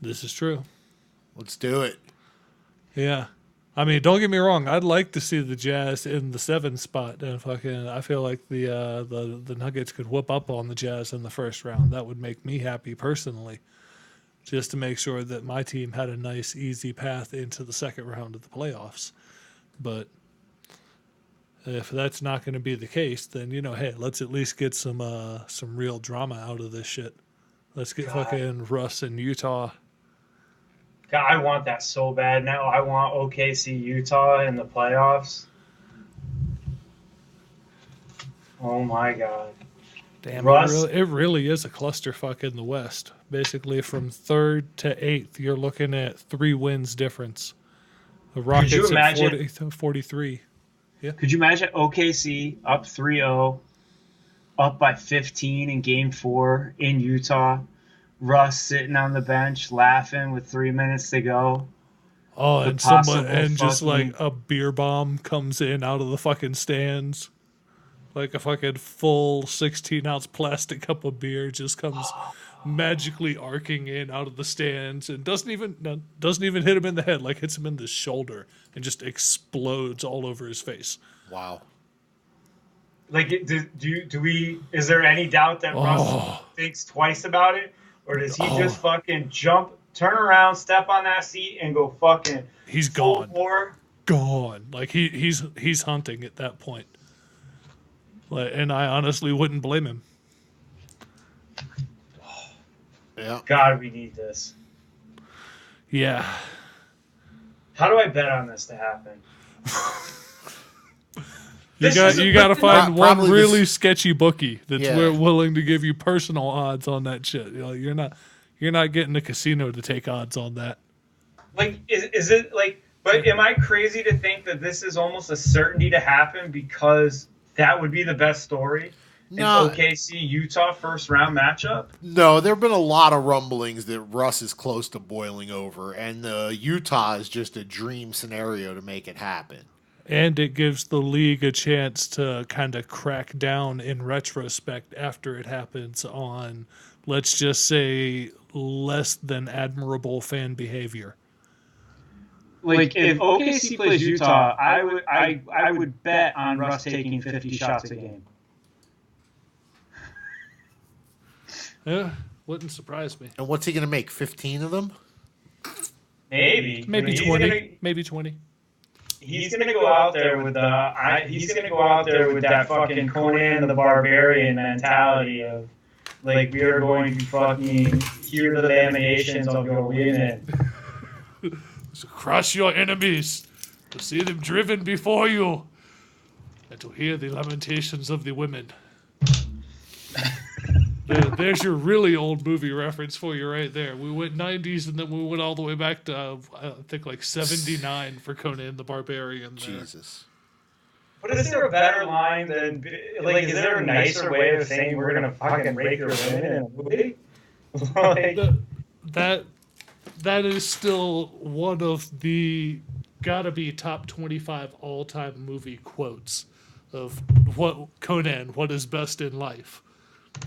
this is true. Let's do it. Yeah, I mean, don't get me wrong. I'd like to see the Jazz in the 7 spot, and fucking, I feel like the Nuggets could whoop up on the Jazz in the first round. That would make me happy personally, just to make sure that my team had a nice, easy path into the second round of the playoffs. But if that's not going to be the case, then hey, let's at least get some real drama out of this shit. Let's get fucking Russ in Utah. God, I want that so bad now. I want OKC Utah in the playoffs. Oh my God. Damn, Russ- it really is a clusterfuck in the West. Basically, from 3rd to 8th, you're looking at 3 wins difference. The Rockets you at imagine- 43. Could you imagine OKC up 3-0, up by 15 in Game 4 in Utah? Russ sitting on the bench laughing with 3 minutes to go. Oh, The and someone possible and just fucking- like a beer bomb comes in out of the fucking stands. Like a fucking full 16-ounce plastic cup of beer just comes magically arcing in out of the stands and doesn't even hit him in the head, like hits him in the shoulder and just explodes all over his face. Wow. Like, is there any doubt that Russ thinks twice about it? Or does he just fucking jump, turn around, step on that seat, and go fucking He's full gone. bore? Gone. Like he's hunting at that point. Like, and I honestly wouldn't blame him. Yeah. God, we need this. Yeah. How do I bet on this to happen? You got to find one Probably really this- sketchy bookie that's Yeah. willing to give you personal odds on that shit. You're not getting a casino to take odds on that. Like, is it like? But am I crazy to think that this is almost a certainty to happen because that would be the best story? No. An OKC Utah first round matchup. No, there have been a lot of rumblings that Russ is close to boiling over, and Utah is just a dream scenario to make it happen. And it gives the league a chance to kind of crack down in retrospect after it happens on, let's just say, less than admirable fan behavior. Like if OKC plays Utah, I would bet on Russ taking 50 shots a game. Yeah, Wouldn't surprise me. And what's he going to make? 15 of them? Maybe. Maybe He's 20. Maybe 20. He's gonna go out there with he's gonna go out there with that fucking Conan the Barbarian mentality of like, we are going to fucking hear the lamentations of your women. So crush your enemies, to see them driven before you, and to hear the lamentations of the women. There's your really old movie reference for you right there. We went 90s and then we went all the way back to, I think, like 79 for Conan the Barbarian there. Jesus. But is there a better line than, like, is there a nicer way of saying we're gonna fucking rape your women in a movie? Like, That is still one of the gotta be top 25 all-time movie quotes of what is best in life.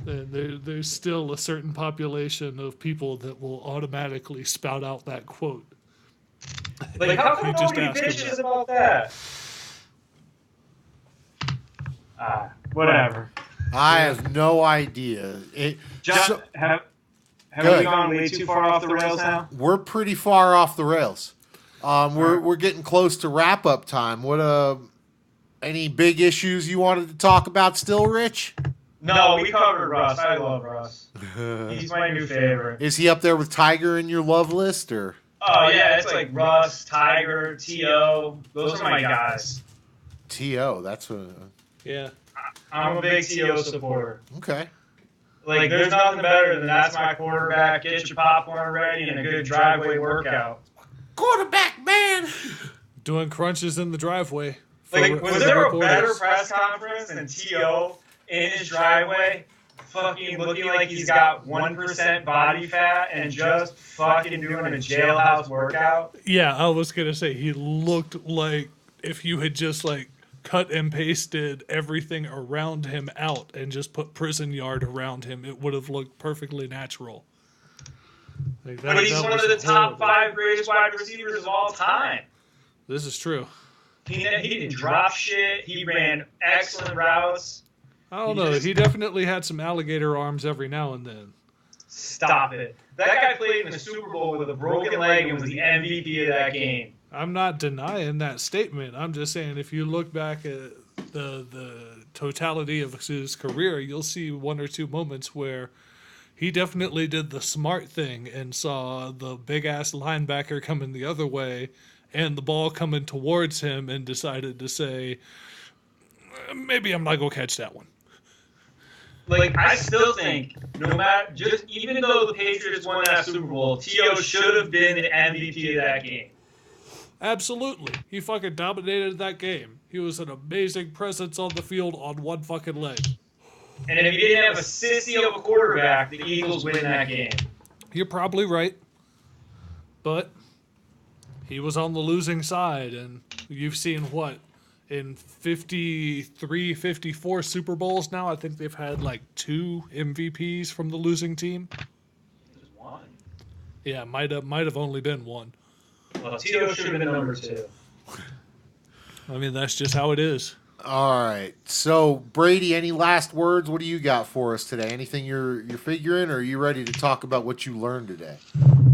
And there's still a certain population of people that will automatically spout out that quote. like how come You just nobody ask him bitches about that? Whatever. I have no idea. John, have Good. we gone way too far off the rails now? We're pretty far off the rails. We're getting close to wrap up time. What any big issues you wanted to talk about still, Rich? No, we covered Russ. I love Russ. He's my new favorite. Is he up there with Tiger in your love list, or? Oh yeah, it's like Russ, Tiger, T.O. Those are my guys. T.O., that's what. Yeah. I'm a big T.O. supporter. Okay. Like, there's nothing better than that's my quarterback. Get your popcorn ready and a good driveway workout. Quarterback, man! Doing crunches in the driveway. Like, was there a better press conference than T.O. in his driveway, fucking looking like he's got 1% body fat and just fucking doing a jailhouse workout? Yeah, I was going to say, he looked like if you had just, like, cut and pasted everything around him out and just put prison yard around him, it would have looked perfectly natural. Like But he's one of the top 5 greatest wide receivers of all time. This is true. He didn't drop shit. He ran excellent routes. I don't know. He definitely had some alligator arms every now and then. Stop it. That guy played in the Super Bowl with a broken leg and was the MVP of that game. I'm not denying that statement. I'm just saying if you look back at the totality of his career, you'll see one or two moments where he definitely did the smart thing and saw the big-ass linebacker coming the other way and the ball coming towards him and decided to say, maybe I'm not going to catch that one. Like, I still think, no matter, just even though the Patriots won that Super Bowl, T.O. should have been the MVP of that game. Absolutely. He fucking dominated that game. He was an amazing presence on the field on one fucking leg. And if he didn't have a sissy of a quarterback, the Eagles win that game. You're probably right. But he was on the losing side, and you've seen what? In 53, 54 Super Bowls now, I think they've had like 2 MVPs from the losing team. Just one. Yeah, might have only been one. Well, T.O. should have been number 2. I mean, that's just how it is. All right. So, Brady, any last words? What do you got for us today? Anything you're figuring, or are you ready to talk about what you learned today?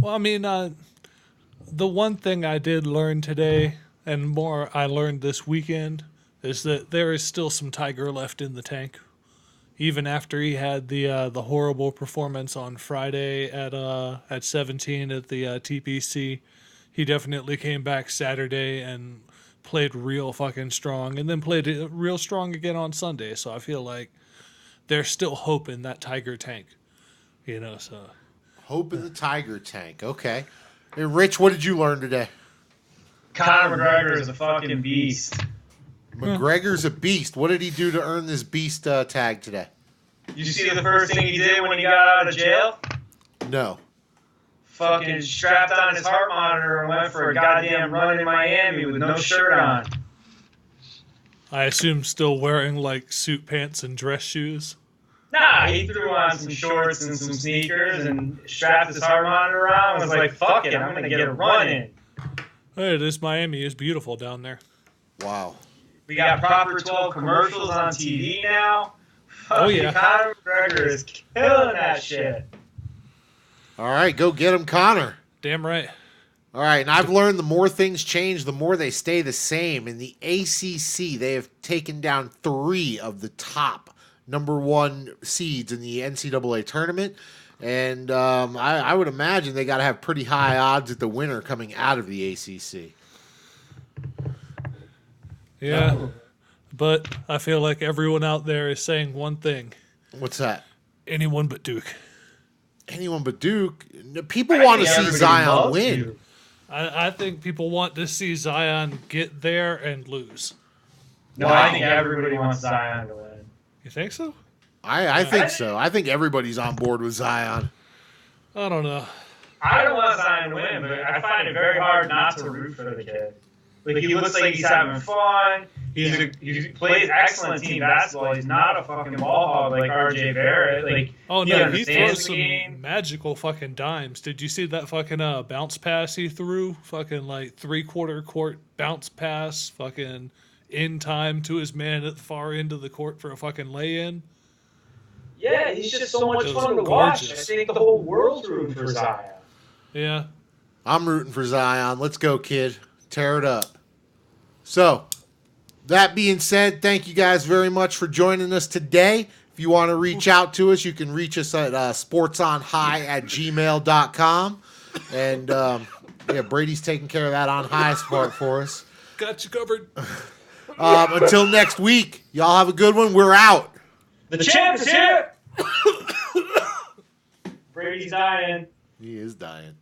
Well, I mean, the one thing I did learn today, and more I learned this weekend, is that there is still some Tiger left in the tank. Even after he had the horrible performance on Friday at 17 at the TPC, he definitely came back Saturday and played real fucking strong, and then played real strong again on Sunday. So I feel like there's still hope in that Tiger tank, you know. So Hope in the Tiger tank. Okay. Hey, Rich, what did you learn today? Conor McGregor is a fucking beast. McGregor's a beast. What did he do to earn this beast tag today? You see the first thing he did when he got out of jail? No. Fucking strapped on his heart monitor and went for a goddamn run in Miami with no shirt on. I assume still wearing like suit pants and dress shoes. Nah, he threw on some shorts and some sneakers and strapped his heart monitor around and was like, fuck it, I'm going to get a run in. Hey, this Miami is beautiful down there. Wow. We got proper 12 commercials on TV now. Oh, yeah. Conor McGregor is killing that shit. All right, go get him, Connor. Damn right. All right, and I've learned the more things change, the more they stay the same. In the ACC, they have taken down 3 of the top number 1 seeds in the NCAA tournament. And I would imagine they got to have pretty high odds at the winner coming out of the ACC. Yeah. But I feel like everyone out there is saying one thing. What's that? Anyone but Duke. Anyone but Duke. People want to see everybody Zion loves win. you. I think people want to see Zion get there and lose. No, I think everybody wants Zion to win. You think so? I think so. I think everybody's on board with Zion. I don't know. I don't want Zion to win, but I find it very hard not to root for the kid. Like, he looks like he's having fun. He plays excellent team basketball. He's not a fucking ball hog like RJ Barrett. Like, Oh he no, he understands throws the some game. magical fucking dimes. Did you see that fucking bounce pass he threw? Fucking like 3/4 court bounce pass, fucking in time to his man at the far end of the court for a fucking lay-in. Yeah, he's just so much It was fun to watch. I gorgeous. think the whole world's rooting for Zion. Yeah. I'm rooting for Zion. Let's go, kid. Tear it up. So, that being said, thank you guys very much for joining us today. If you want to reach out to us, you can reach us at sportsonhigh@gmail.com. And, yeah, Brady's taking care of that on high part for us. Got you covered. Until next week, y'all have a good one. We're out. The champ is here! Brady's dying. He is dying.